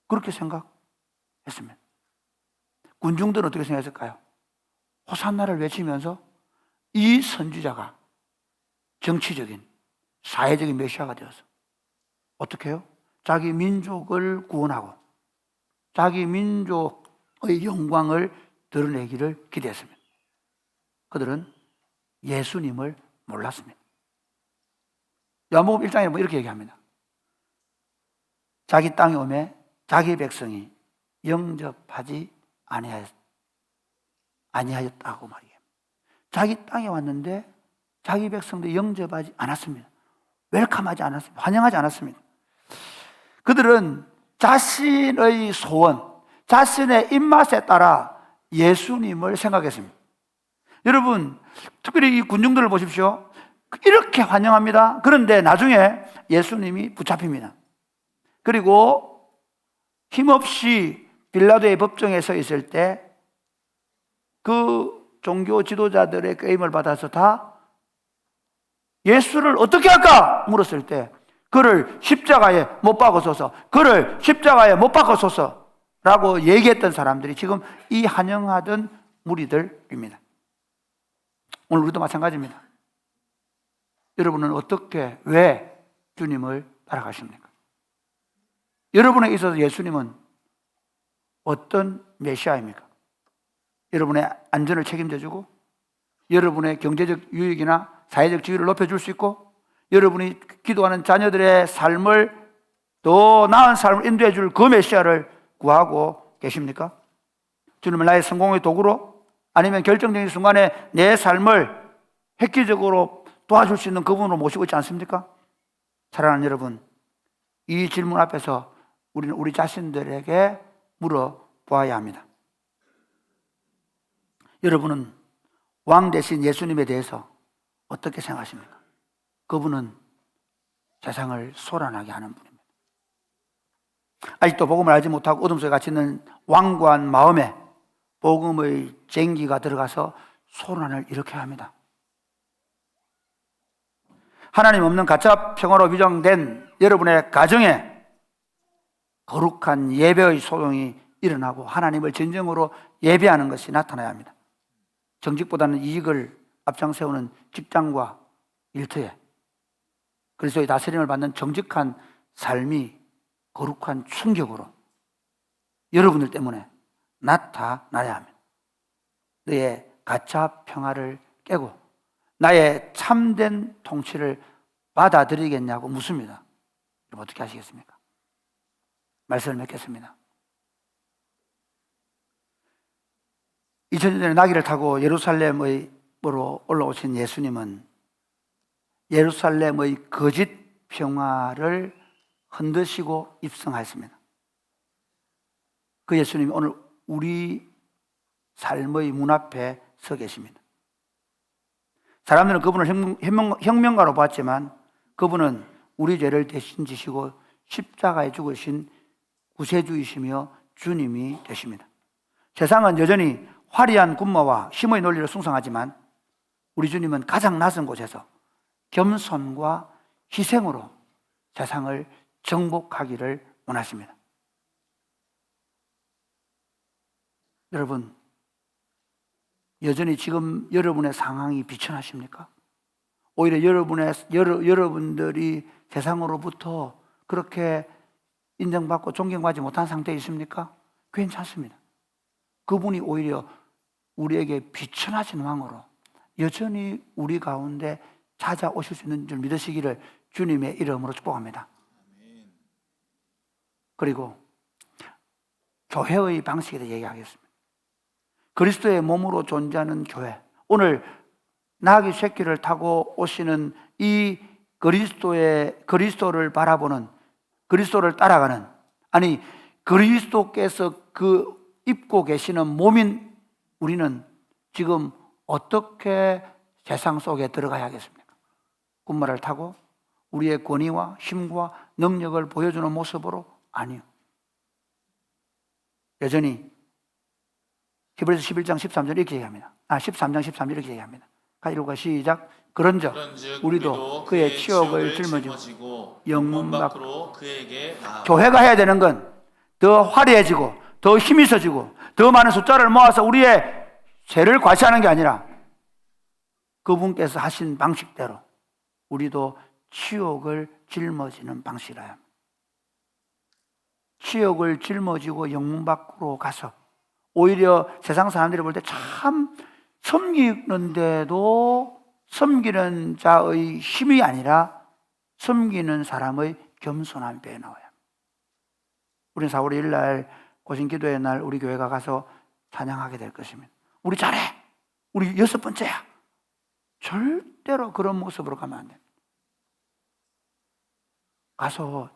그렇게 생각했습니다. 군중들은 어떻게 생각했을까요? 호산나를 외치면서 이 선지자가 정치적인, 사회적인 메시아가 되어서 어떻게 해요? 자기 민족을 구원하고 자기 민족의 영광을 드러내기를 기대했습니다. 그들은 예수님을 몰랐습니다. 요한복음 1장에 보면 이렇게 얘기합니다. 자기 땅에 오매 자기 백성이 영접하지 아니하였다고 말이에요. 자기 땅에 왔는데 자기 백성들이 영접하지 않았습니다. 웰컴하지 않았습니다. 환영하지 않았습니다. 그들은 자신의 소원, 자신의 입맛에 따라 예수님을 생각했습니다. 여러분, 특별히 이 군중들을 보십시오. 이렇게 환영합니다. 그런데 나중에 예수님이 붙잡힙니다. 그리고 힘없이 빌라도의 법정에 서 있을 때 그 종교 지도자들의 꾀임을 받아서 다 예수를 어떻게 할까 물었을 때 그를 십자가에 못 박으소서, 그를 십자가에 못 박으소서 라고 얘기했던 사람들이 지금 이 환영하던 무리들입니다. 오늘 우리도 마찬가지입니다. 여러분은 어떻게, 왜 주님을 따라가십니까? 여러분에 있어서 예수님은 어떤 메시아입니까? 여러분의 안전을 책임져주고 여러분의 경제적 유익이나 사회적 지위를 높여줄 수 있고 여러분이 기도하는 자녀들의 삶을 더 나은 삶을 인도해 줄 그 메시아를 구하고 계십니까? 주님을 나의 성공의 도구로 아니면 결정적인 순간에 내 삶을 획기적으로 도와줄 수 있는 그분으로 모시고 있지 않습니까? 사랑하는 여러분, 이 질문 앞에서 우리는 우리 자신들에게 물어보아야 합니다. 여러분은 왕 대신 예수님에 대해서 어떻게 생각하십니까? 그분은 세상을 소란하게 하는 분입니다. 아직도 복음을 알지 못하고 어둠 속에 갇혀 있는 완고한 마음에 복음의 쟁기가 들어가서 소란을 일으켜야 합니다. 하나님 없는 가짜 평화로 위장된 여러분의 가정에 거룩한 예배의 소동이 일어나고 하나님을 진정으로 예배하는 것이 나타나야 합니다. 정직보다는 이익을 앞장세우는 직장과 일터에 그리스도의 다스림을 받는 정직한 삶이 거룩한 충격으로 여러분들 때문에 나타나야 합니다. 너의 가짜 평화를 깨고 나의 참된 통치를 받아들이겠냐고 묻습니다. 여러분 어떻게 하시겠습니까? 말씀을 맺겠습니다. 2000년 전에 나귀를 타고 예루살렘으로 올라오신 예수님은 예루살렘의 거짓 평화를 흔드시고 입성하였습니다. 그 예수님이 오늘 우리 삶의 문 앞에 서 계십니다. 사람들은 그분을 혁명가로 봤지만 그분은 우리 죄를 대신 지시고 십자가에 죽으신 구세주이시며 주님이 되십니다. 세상은 여전히 화려한 군마와 힘의 논리를 숭상하지만 우리 주님은 가장 낯선 곳에서 겸손과 희생으로 세상을 정복하기를 원하십니다. 여러분, 여전히 지금 여러분의 상황이 비천하십니까? 오히려 여러분들이 세상으로부터 그렇게 인정받고 존경받지 못한 상태에 있습니까? 괜찮습니다. 그분이 오히려 우리에게 비천하신 왕으로 여전히 우리 가운데 찾아오실 수 있는 줄 믿으시기를 주님의 이름으로 축복합니다. 그리고 교회의 방식에 대해 얘기하겠습니다. 그리스도의 몸으로 존재하는 교회, 오늘 나귀 새끼를 타고 오시는 이 그리스도를 바라보는, 그리스도를 따라가는, 아니 그리스도께서 그 입고 계시는 몸인 우리는 지금 어떻게 세상 속에 들어가야겠습니까? 군마를 타고 우리의 권위와 힘과 능력을 보여주는 모습으로? 아니요. 여전히 히브리서 11장 13절 이렇게 얘기합니다. 13장 13절 이렇게 얘기합니다. 가지고 시작. 그런즉 우리도 그의 치욕을 짊어지고 영문 밖으로 그에게 교회가 해야 되는 건 더 화려해지고 더 힘이 있어지고 더 많은 숫자를 모아서 우리의 죄를 과시하는 게 아니라 그분께서 하신 방식대로 우리도 치욕을 짊어지는 방식이라 합니다. 치욕을 짊어지고 영문 밖으로 가서 오히려 세상 사람들이 볼 때 참 섬기는데도 섬기는 자의 힘이 아니라 섬기는 사람의 겸손함이 배에 나와요. 우리는 4월 1일 날 고신기도의 날 우리 교회가 가서 찬양하게 될 것입니다. 우리 잘해! 우리 6번째야! 절대로 그런 모습으로 가면 안 됩니다. 가서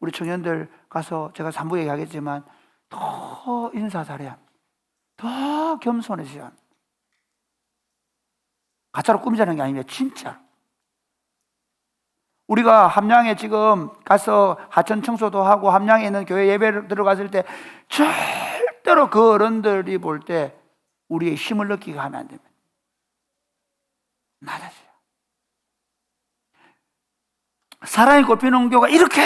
우리 청년들 가서 제가 3부 얘기하겠지만 더 인사 잘해야 합니다. 더 겸손해져야 합니다. 가짜로 꾸미자는 게 아니라 진짜. 우리가 함양에 지금 가서 하천 청소도 하고 함양에 있는 교회 예배를 들어갔을 때 절대로 그 어른들이 볼 때 우리의 힘을 느끼게 하면 안 됩니다. 낮아져요. 사랑이 꼽히는 교가 이렇게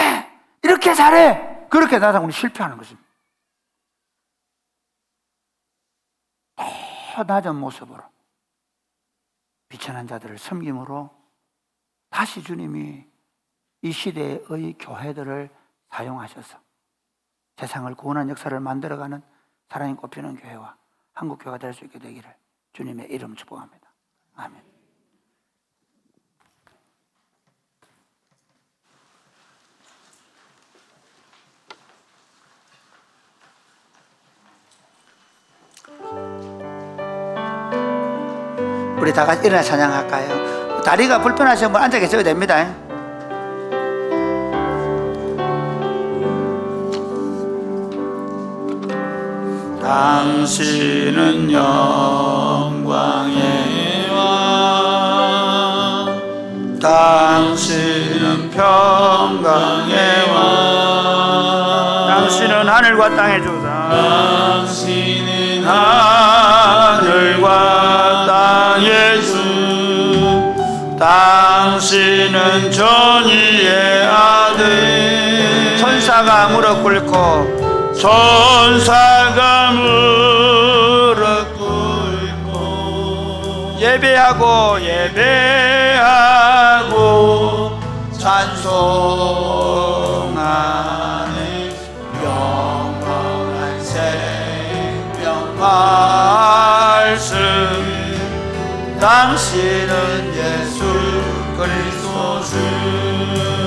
잘해! 그렇게 나타나면 우리 실패하는 것입니다. 더 낮은 모습으로 비천한 자들을 섬김으로 다시 주님이 이 시대의 교회들을 사용하셔서 세상을 구원한 역사를 만들어가는 사랑이 꼽히는 교회와 한국교회가 될 수 있게 되기를 주님의 이름 축복합니다. 아멘. 우리 다 같이 일어나 찬양할까요? 다리가 불편하시면 뭐 앉아 계셔도 됩니다. 당신은 영광의 왕, 당신은 평강의 왕, 당신은 하늘과 땅의 주사, 당신은 하늘과 땅의 주, 당신은 전의의 아들. 천사가 무릎 꿇고, 천사가 무릎 꿇고 예배하고 예배하고 찬송하는 영원한 생명 말씀. 당신은 예수 그리스도 주.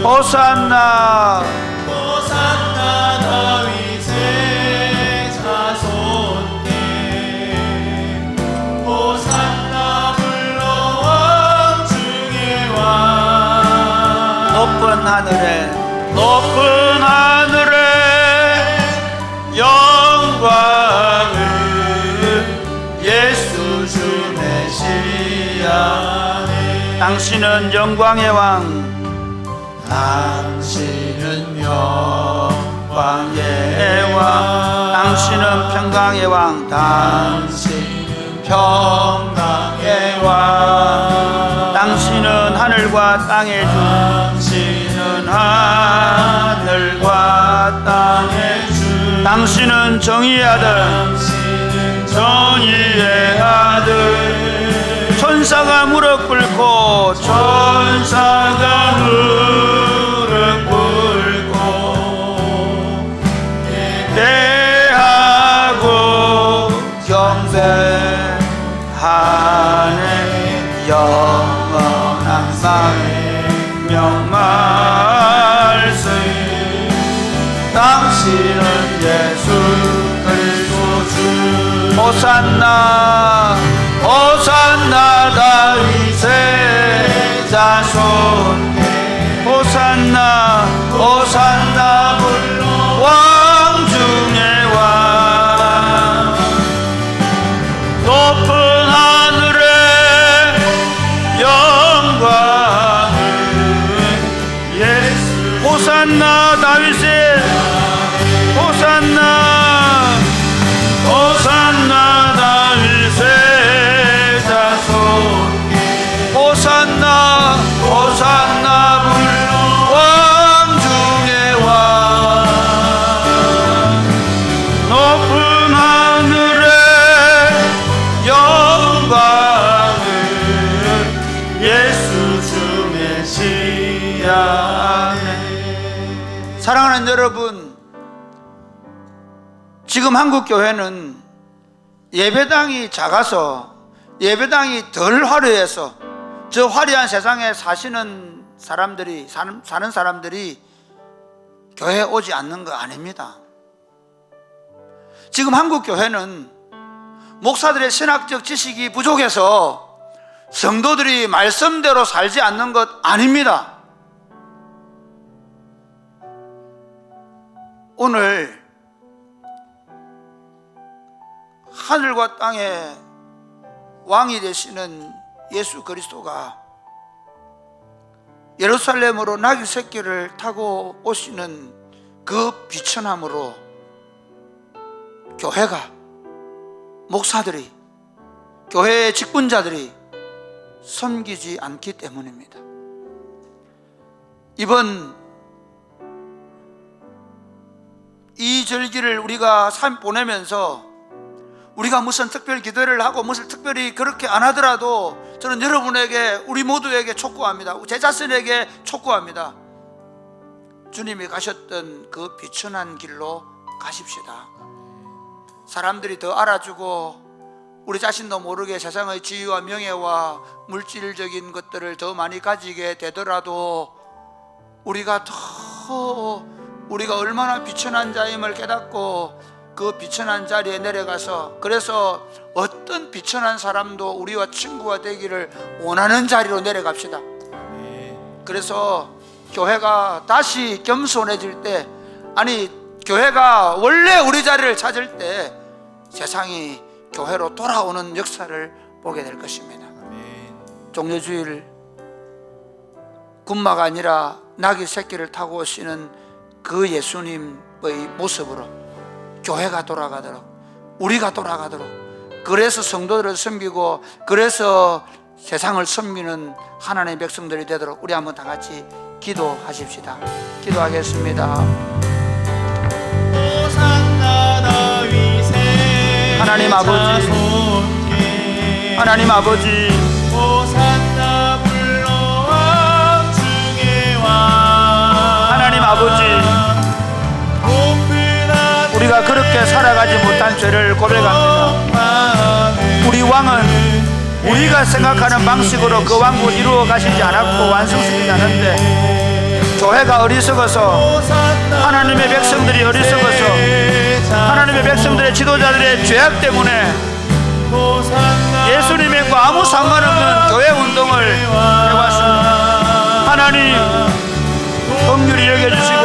호산나 호산나 다윗의 자손께, 호산나 불러 왕 중의 왕. 높은 하늘에 영광을 예수 주 메시아네. 당신은 영광의 왕, 당신은 영광의 왕, 당신은 평강의 왕, 당신은 평강의 왕, 당신은 하늘과 땅의 주, 당신은 하늘과 땅의 주, 당신은 정의의 아들, 당신은 정의의 아들. 천사가 무릎 꿇고, 천사가 무릎 꿇고 예배하고 경배하네. 영원한 생명 말씀. 당신은 예수 그리스도 주. 호산나 호산나 다윗의 자손께, 호산나 호산나 불러 왕 중의 왕. 높은 하늘에 영광을 예수. 호산나 다윗의 호산나 호산나 다윗의 자손께, 호산나 호산나 불러 왕 중의 왕. 높은 하늘에 영광을 예수 주 메시아네. 사랑하는 여러분, 지금 한국 교회는 예배당이 작아서, 예배당이 덜 화려해서 저 화려한 세상에 사는 사람들이 교회에 오지 않는 거 아닙니다. 지금 한국 교회는 목사들의 신학적 지식이 부족해서 성도들이 말씀대로 살지 않는 것 아닙니다. 오늘 하늘과 땅의 왕이 되시는 예수 그리스도가 예루살렘으로 나귀 새끼를 타고 오시는 그 비천함으로 교회가, 목사들이, 교회의 직분자들이 섬기지 않기 때문입니다. 이번 이 절기를 우리가 보내면서 우리가 무슨 특별 기도를 하고 무슨 특별히 그렇게 안 하더라도 저는 여러분에게, 우리 모두에게 촉구합니다. 제 자신에게 촉구합니다. 주님이 가셨던 그 비천한 길로 가십시다. 사람들이 더 알아주고 우리 자신도 모르게 세상의 지위와 명예와 물질적인 것들을 더 많이 가지게 되더라도 우리가 얼마나 비천한 자임을 깨닫고 그 비천한 자리에 내려가서, 그래서 어떤 비천한 사람도 우리와 친구가 되기를 원하는 자리로 내려갑시다. 그래서 교회가 다시 겸손해질 때, 아니 교회가 원래 우리 자리를 찾을 때 세상이 교회로 돌아오는 역사를 보게 될 것입니다. 종려주일 군마가 아니라 나귀 새끼를 타고 오시는 그 예수님의 모습으로 교회가 돌아가도록, 우리가 돌아가도록, 그래서 성도들을 섬기고 그래서 세상을 섬기는 하나님의 백성들이 되도록 우리 한번 다 같이 기도하십시다. 기도하겠습니다. 하나님 아버지, 하나님 아버지, 하나님 아버지, 우리가 그렇게 살아가지 못한 죄를 고백합니다. 우리 왕은 우리가 생각하는 방식으로 그 왕국을 이루어 가시지 않았고 완성시키지 않았는데, 교회가 어리석어서, 하나님의 백성들이 어리석어서, 하나님의 백성들의 지도자들의 죄악 때문에 예수님과 아무 상관없는 교회 운동을 해왔습니다. 하나님 긍휼히 여겨주시고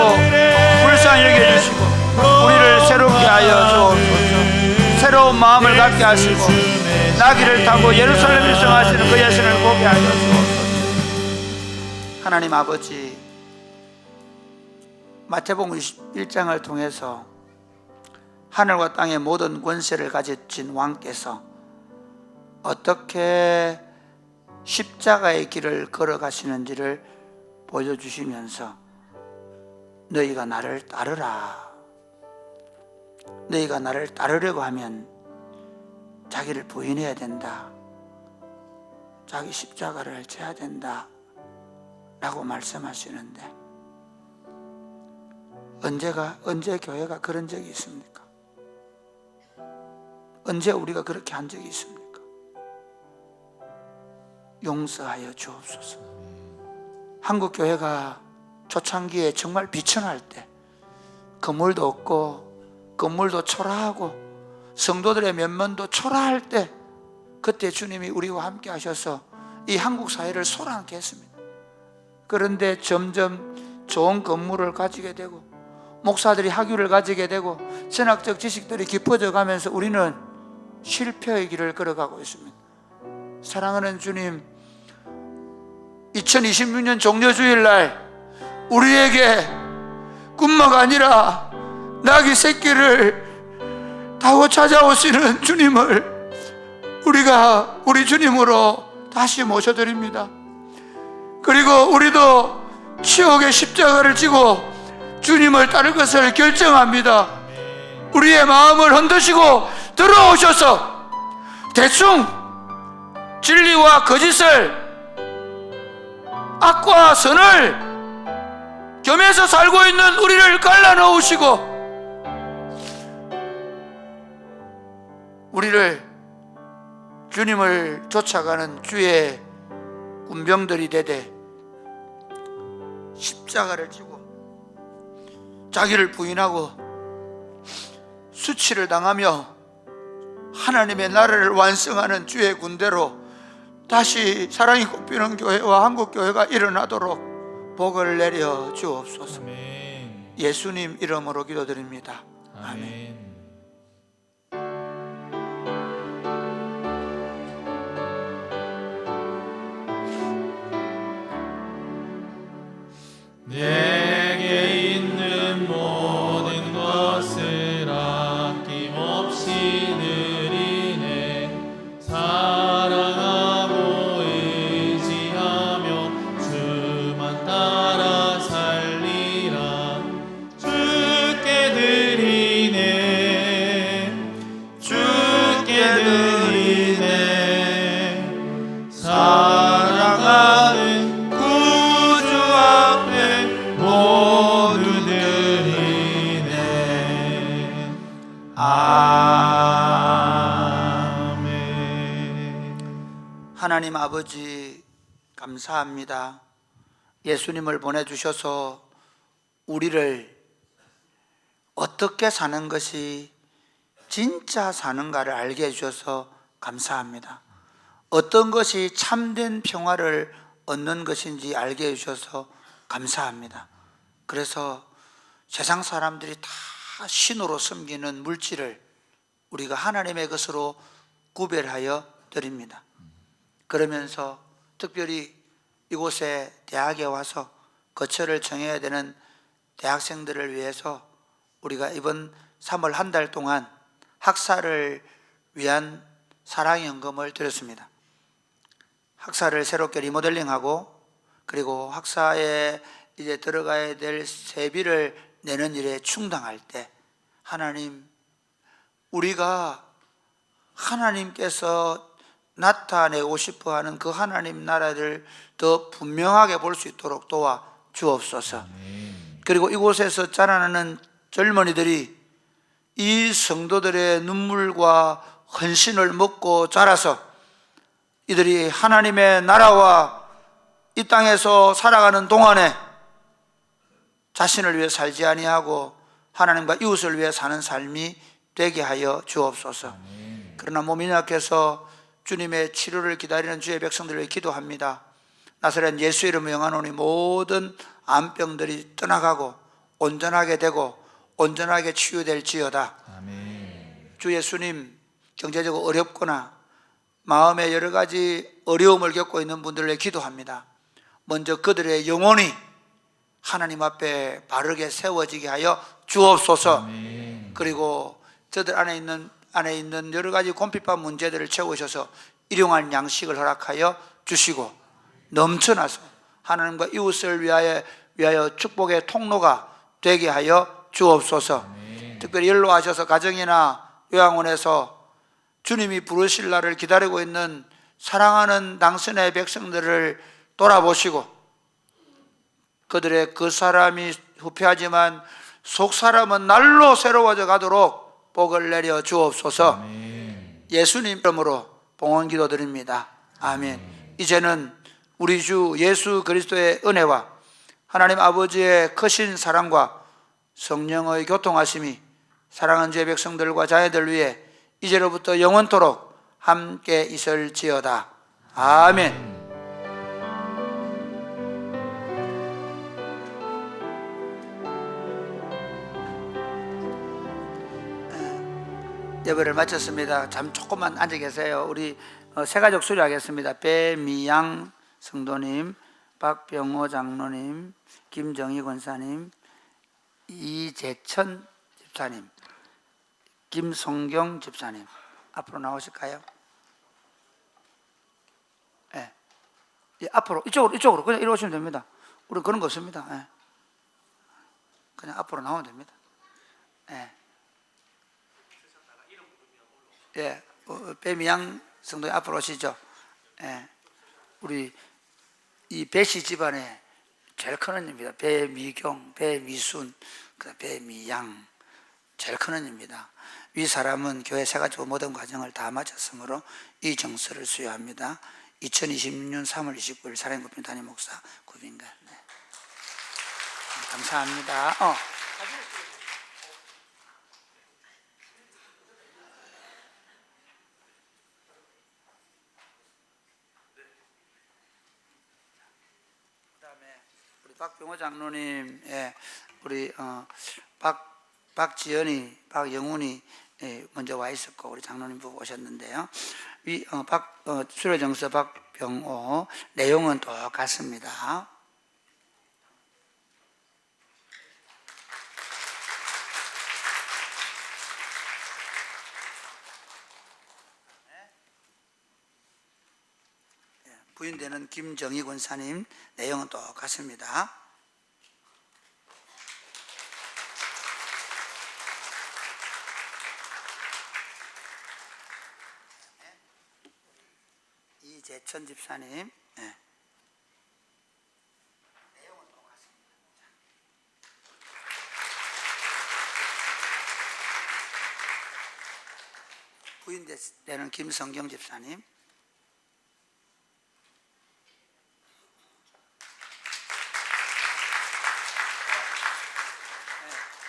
불쌍히 여겨주시고 우리를 새롭게 하여 주옵소서. 새로운 마음을 갖게 하시고 나귀를 타고 예루살렘에 성하시는 그 예수를 보게 하여 주옵소서. 하나님 아버지, 마태복음 21장을 통해서 하늘과 땅의 모든 권세를 가지신 왕께서 어떻게 십자가의 길을 걸어가시는지를 보여주시면서 너희가 나를 따르라, 너희가 나를 따르려고 하면 자기를 부인해야 된다, 자기 십자가를 져야 된다 라고 말씀하시는데, 언제 교회가 그런 적이 있습니까? 언제 우리가 그렇게 한 적이 있습니까? 용서하여 주옵소서. 한국 교회가 초창기에 정말 비천할 때, 건물도 없고 건물도 초라하고 성도들의 면면도 초라할 때, 그때 주님이 우리와 함께 하셔서 이 한국 사회를 소란케 했습니다. 그런데 점점 좋은 건물을 가지게 되고 목사들이 학위를 가지게 되고 신학적 지식들이 깊어져 가면서 우리는 실패의 길을 걸어가고 있습니다. 사랑하는 주님, 2026년 종려주일날 우리에게 군마가 아니라 나귀 새끼를 타고 찾아오시는 주님을 우리가 우리 주님으로 다시 모셔드립니다. 그리고 우리도 치욕의 십자가를 지고 주님을 따를 것을 결정합니다. 우리의 마음을 흔드시고 들어오셔서 대충 진리와 거짓을, 악과 선을 겸해서 살고 있는 우리를 갈라놓으시고 우리를 주님을 쫓아가는 주의 군병들이 되되 십자가를 지고 자기를 부인하고 수치를 당하며 하나님의 나라를 완성하는 주의 군대로 다시 사랑이 꽃피는 교회와 한국교회가 일어나도록 복을 내려 주옵소서. 아멘. 예수님 이름으로 기도드립니다. 아멘. 내게 있는 모든 것을 아낌없이 드리네. 사랑하고 의지하며 주만 따라 살리라. 주께 드리네, 주께 드리네. 사랑하는 모두 드리네. 아멘. 하나님 아버지, 감사합니다. 예수님을 보내주셔서 우리를 어떻게 사는 것이 진짜 사는가를 알게 해주셔서 감사합니다. 어떤 것이 참된 평화를 얻는 것인지 알게 해주셔서 감사합니다. 그래서 세상 사람들이 다 신으로 섬기는 물질을 우리가 하나님의 것으로 구별하여 드립니다. 그러면서 특별히 이곳에 대학에 와서 거처를 정해야 되는 대학생들을 위해서 우리가 이번 3월 한 달 동안 학사를 위한 사랑연금을 드렸습니다. 학사를 새롭게 리모델링하고 그리고 학사에 이제 들어가야 될 세비를 내는 일에 충당할 때 하나님, 우리가 하나님께서 나타내고 싶어 하는 그 하나님 나라를 더 분명하게 볼 수 있도록 도와 주옵소서. 그리고 이곳에서 자라나는 젊은이들이 이 성도들의 눈물과 헌신을 먹고 자라서 이들이 하나님의 나라와 이 땅에서 살아가는 동안에 자신을 위해 살지 아니하고 하나님과 이웃을 위해 사는 삶이 되게 하여 주옵소서. 그러나 몸이 약해서 주님의 치료를 기다리는 주의 백성들을 위해 기도합니다. 나사렛 예수 이름으로 명하노니 모든 암병들이 떠나가고 온전하게 되고 온전하게 치유될지어다. 주 예수님, 경제적으로 어렵거나 마음에 여러 가지 어려움을 겪고 있는 분들을 위해 기도합니다. 먼저 그들의 영혼이 하나님 앞에 바르게 세워지게 하여 주옵소서. 그리고 저들 안에 있는 여러 가지 곰핍한 문제들을 채우셔서 일용할 양식을 허락하여 주시고 넘쳐나서 하나님과 이웃을 위하여 축복의 통로가 되게 하여 주옵소서. 특별히 연로하셔서 가정이나 요양원에서 주님이 부르실 날을 기다리고 있는 사랑하는 당신의 백성들을 돌아보시고 그들의 그 사람이 후패하지만 속 사람은 날로 새로워져 가도록 복을 내려 주옵소서. 예수님 이름으로 봉헌 기도드립니다. 아멘. 이제는 우리 주 예수 그리스도의 은혜와 하나님 아버지의 크신 사랑과 성령의 교통하심이 사랑하는 주의 백성들과 자녀들 위해 이제로부터 영원토록 함께 있을지어다. 아멘. 예배를 마쳤습니다. 잠 조금만 앉아 계세요. 우리 세가족 수료하겠습니다. 배미양 성도님, 박병호 장로님, 김정희 권사님, 이재천 집사님, 김성경 집사님 앞으로 나오실까요? 네. 예, 앞으로 이쪽으로 그냥 이리 오시면 됩니다. 우리 그런 거 없습니다. 예. 그냥 앞으로 나오면 됩니다. 예. 예, 배미양 성도님 앞으로 오시죠. 예. 우리 이 배씨 집안의 제일 큰 언니입니다. 배미경, 배미순, 배미양 제일 큰 언니입니다. 위 사람은 교회 세가지고 모든 과정을 다 마쳤으므로 이 정서를 수여합니다. 2026년 3월 29일 사랑국민 담임 목사 구빈관. 네. 감사합니다. 박병호 장로님, 예, 우리 박지연이, 박영훈이 먼저 와 있었고 우리 장로님 보고 오셨는데요. 수료정서 박병호 내용은 똑같습니다. 부인되는 김정희 권사님 내용은 똑같습니다. 이재천 집사님 네. 내용은 똑같습니다. 부인되는 김성경 집사님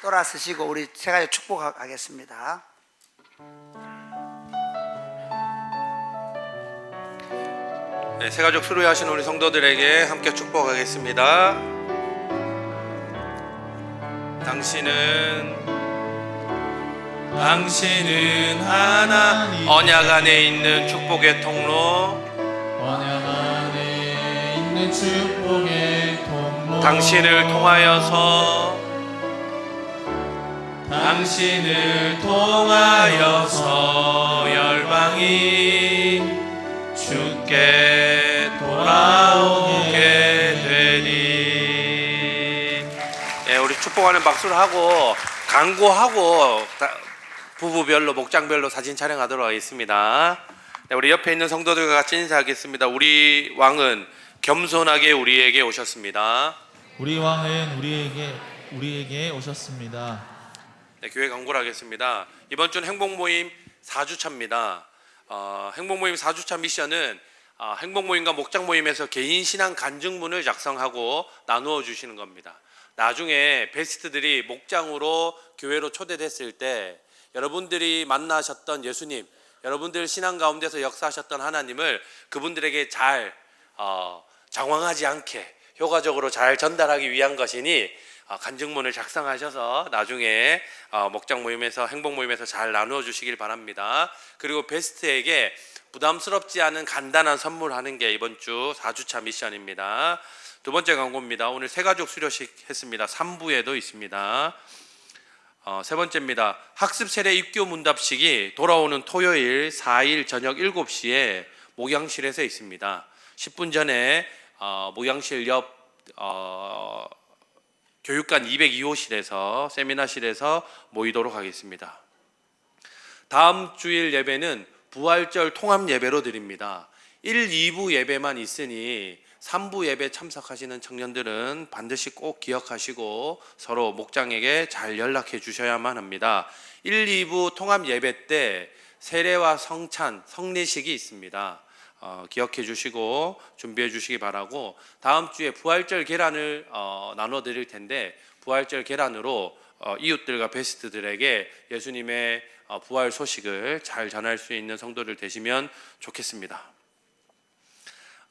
돌아서시고 우리 세가족 축복하겠습니다. 네, 새가족 수료하신 우리 성도들에게 함께 축복하겠습니다. 당신은 하나 언약 안에 있는 축복의 통로, 언약 안에 있는 축복의 통로, 당신을 통하여서 열방이 주께 돌아오게 되리. 예, 우리 축복하는 박수를 하고 강구하고 부부별로 목장별로 사진 촬영하도록 하겠습니다. 네, 우리 옆에 있는 성도들과 같이 인사하겠습니다. 우리 왕은 겸손하게 우리에게 오셨습니다. 우리 왕은 우리에게 오셨습니다. 네, 교회 광고를 하겠습니다. 이번 주는 행복모임 4주차입니다. 행복모임 4주차 미션은 행복모임과 목장모임에서 개인 신앙 간증문을 작성하고 나누어 주시는 겁니다. 나중에 베스트들이 목장으로 교회로 초대됐을 때 여러분들이 만나셨던 예수님, 여러분들 신앙 가운데서 역사하셨던 하나님을 그분들에게 잘 장황하지 않게 효과적으로 잘 전달하기 위한 것이니 간증문을 작성하셔서 나중에 목장 모임에서 행복 모임에서 잘 나누어 주시길 바랍니다. 그리고 베스트에게 부담스럽지 않은 간단한 선물하는 게 이번 주 4주차 미션입니다. 두 번째 광고입니다. 오늘 새가족 수료식 했습니다. 3부에도 있습니다. 세 번째입니다. 학습 세례 입교 문답식이 돌아오는 토요일 4일 저녁 7시에 목양실에서 있습니다. 10분 전에 목양실 옆 교육관 202호실에서 세미나실에서 모이도록 하겠습니다. 다음 주일 예배는 부활절 통합 예배로 드립니다. 1, 2부 예배만 있으니 3부 예배 참석하시는 청년들은 반드시 꼭 기억하시고 서로 목장에게 잘 연락해 주셔야만 합니다. 1, 2부 통합 예배 때 세례와 성찬, 성례식이 있습니다. 기억해 주시고 준비해 주시기 바라고, 다음 주에 부활절 계란을 나눠 드릴 텐데 부활절 계란으로 이웃들과 베스트들에게 예수님의 부활 소식을 잘 전할 수 있는 성도들 되시면 좋겠습니다.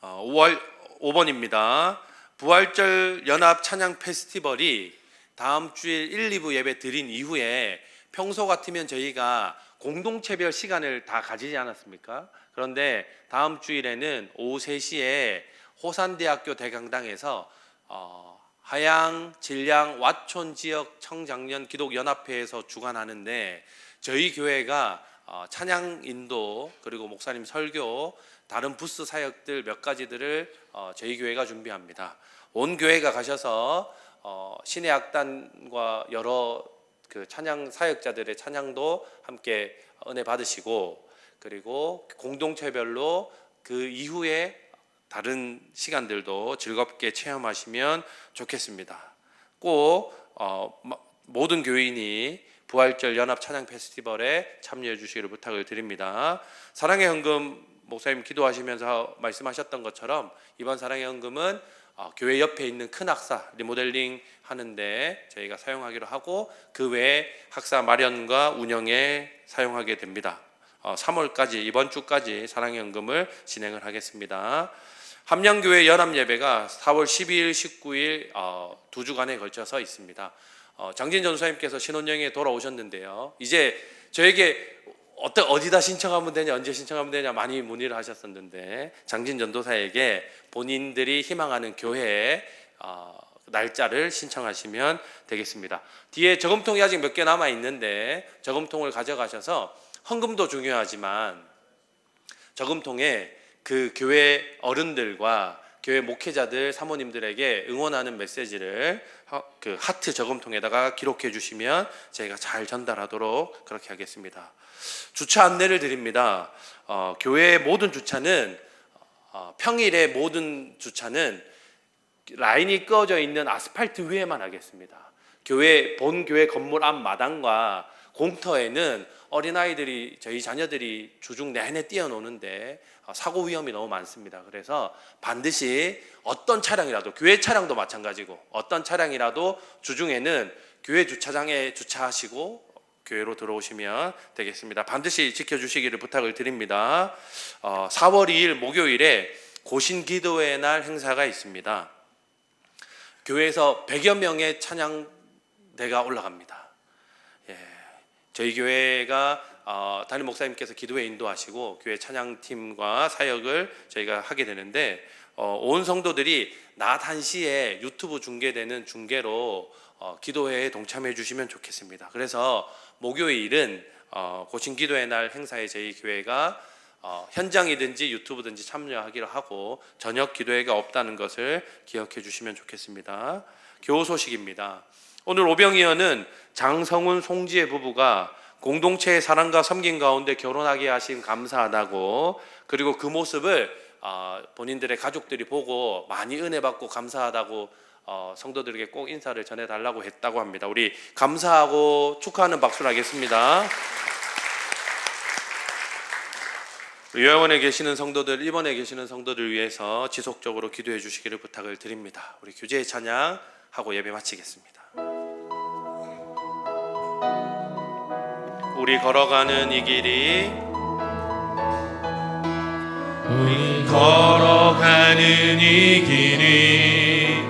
5번입니다. 부활절 연합 찬양 페스티벌이 다음 주일 1, 2부 예배 드린 이후에 평소 같으면 저희가 공동체별 시간을 다 가지지 않았습니까? 그런데 다음 주일에는 오후 3시에 호산대학교 대강당에서 하양, 진량, 왓촌 지역 청장년 기독연합회에서 주관하는데 저희 교회가 찬양 인도 그리고 목사님 설교 다른 부스 사역들 몇 가지들을 저희 교회가 준비합니다. 온 교회가 가셔서 신의 악단과 여러 그 찬양 사역자들의 찬양도 함께 은혜 받으시고, 그리고 공동체별로 그 이후에 다른 시간들도 즐겁게 체험하시면 좋겠습니다. 꼭 모든 교인이 부활절 연합 찬양 페스티벌에 참여해 주시기를 부탁을 드립니다. 사랑의 헌금 목사님 기도하시면서 말씀하셨던 것처럼 이번 사랑의 헌금은 교회 옆에 있는 큰 학사 리모델링 하는데 저희가 사용하기로 하고, 그 외에 학사 마련과 운영에 사용하게 됩니다. 3월까지 이번 주까지 사랑의 헌금을 진행을 하겠습니다. 함양교회 연합예배가 4월 12일, 19일 두 주간에 걸쳐서 있습니다. 장진 전사님께서 신혼여행에 돌아오셨는데요. 이제 저에게 어디다 신청하면 되냐, 언제 신청하면 되냐 많이 문의를 하셨었는데 장진 전도사에게 본인들이 희망하는 교회에 날짜를 신청하시면 되겠습니다. 뒤에 저금통이 아직 몇 개 남아 있는데 저금통을 가져가셔서 헌금도 중요하지만 저금통에 그 교회 어른들과 교회 목회자들, 사모님들에게 응원하는 메시지를 그 하트 저금통에다가 기록해 주시면 저희가 잘 전달하도록 그렇게 하겠습니다. 주차 안내를 드립니다. 교회의 모든 주차는 평일에 모든 주차는 라인이 꺼져 있는 아스팔트 위에만 하겠습니다. 본 교회 건물 앞 마당과 공터에는 어린아이들이, 저희 자녀들이 주중 내내 뛰어노는데 사고 위험이 너무 많습니다. 그래서 반드시 어떤 차량이라도, 교회 차량도 마찬가지고 어떤 차량이라도 주중에는 교회 주차장에 주차하시고 교회로 들어오시면 되겠습니다. 반드시 지켜주시기를 부탁을 드립니다. 4월 2일 목요일에 고신기도회 날 행사가 있습니다. 교회에서 100여 명의 찬양대가 올라갑니다. 저희 교회가 담임 목사님께서 기도회 인도하시고 교회 찬양팀과 사역을 저희가 하게 되는데 온 성도들이 낮 1시에 유튜브 중계되는 중계로 기도회에 동참해 주시면 좋겠습니다. 그래서 목요일은 고신기도회 날 행사에 저희 교회가 현장이든지 유튜브든지 참여하기로 하고 저녁 기도회가 없다는 것을 기억해 주시면 좋겠습니다. 교우 소식입니다. 오늘 오병이어는 장성훈 송지혜 부부가 공동체의 사랑과 섬김 가운데 결혼하게 하신 감사하다고, 그리고 그 모습을 본인들의 가족들이 보고 많이 은혜 받고 감사하다고 성도들에게 꼭 인사를 전해달라고 했다고 합니다. 우리 감사하고 축하하는 박수를 하겠습니다. 요양원에 계시는 성도들, 입원에 계시는 성도들 위해서 지속적으로 기도해 주시기를 부탁을 드립니다. 우리 교제의 찬양하고 예배 마치겠습니다. 우리 걸어가는 이 길이, 우리 걸어가는 이 길이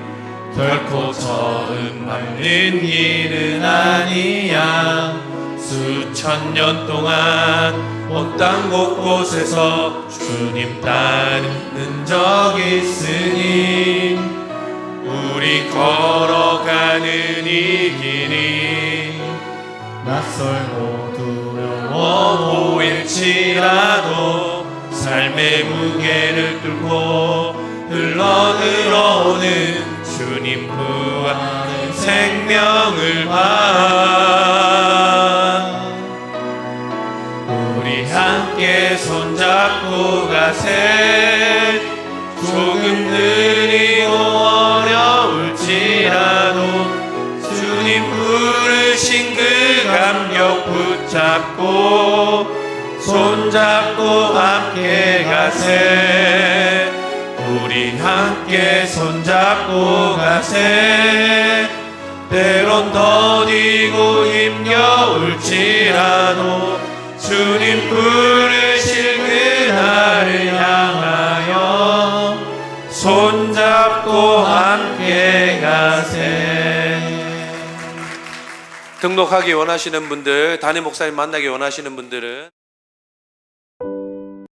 결코 처음 밟는 일은 아니야. 수천 년 동안 온 땅 곳곳에서 주님 따르는 적 있으니 우리 걸어가는 이 길이 낯설고 두려워 보일지라도 삶의 무게를 뚫고 흘러들어오는 주님 부활의 생명을 봐. 우리 함께 손잡고 가세. 조금 느리고 어려울지라도 주님 부르신 그 감격 붙잡고 손잡고 함께 가세. 우리 함께 손잡고 가세. 때론 더디고 힘겨울지라도 주님 부르실 그날을 향하여 손잡고 함께 가세. 등록하기 원하시는 분들, 담임 목사님 만나기 원하시는 분들은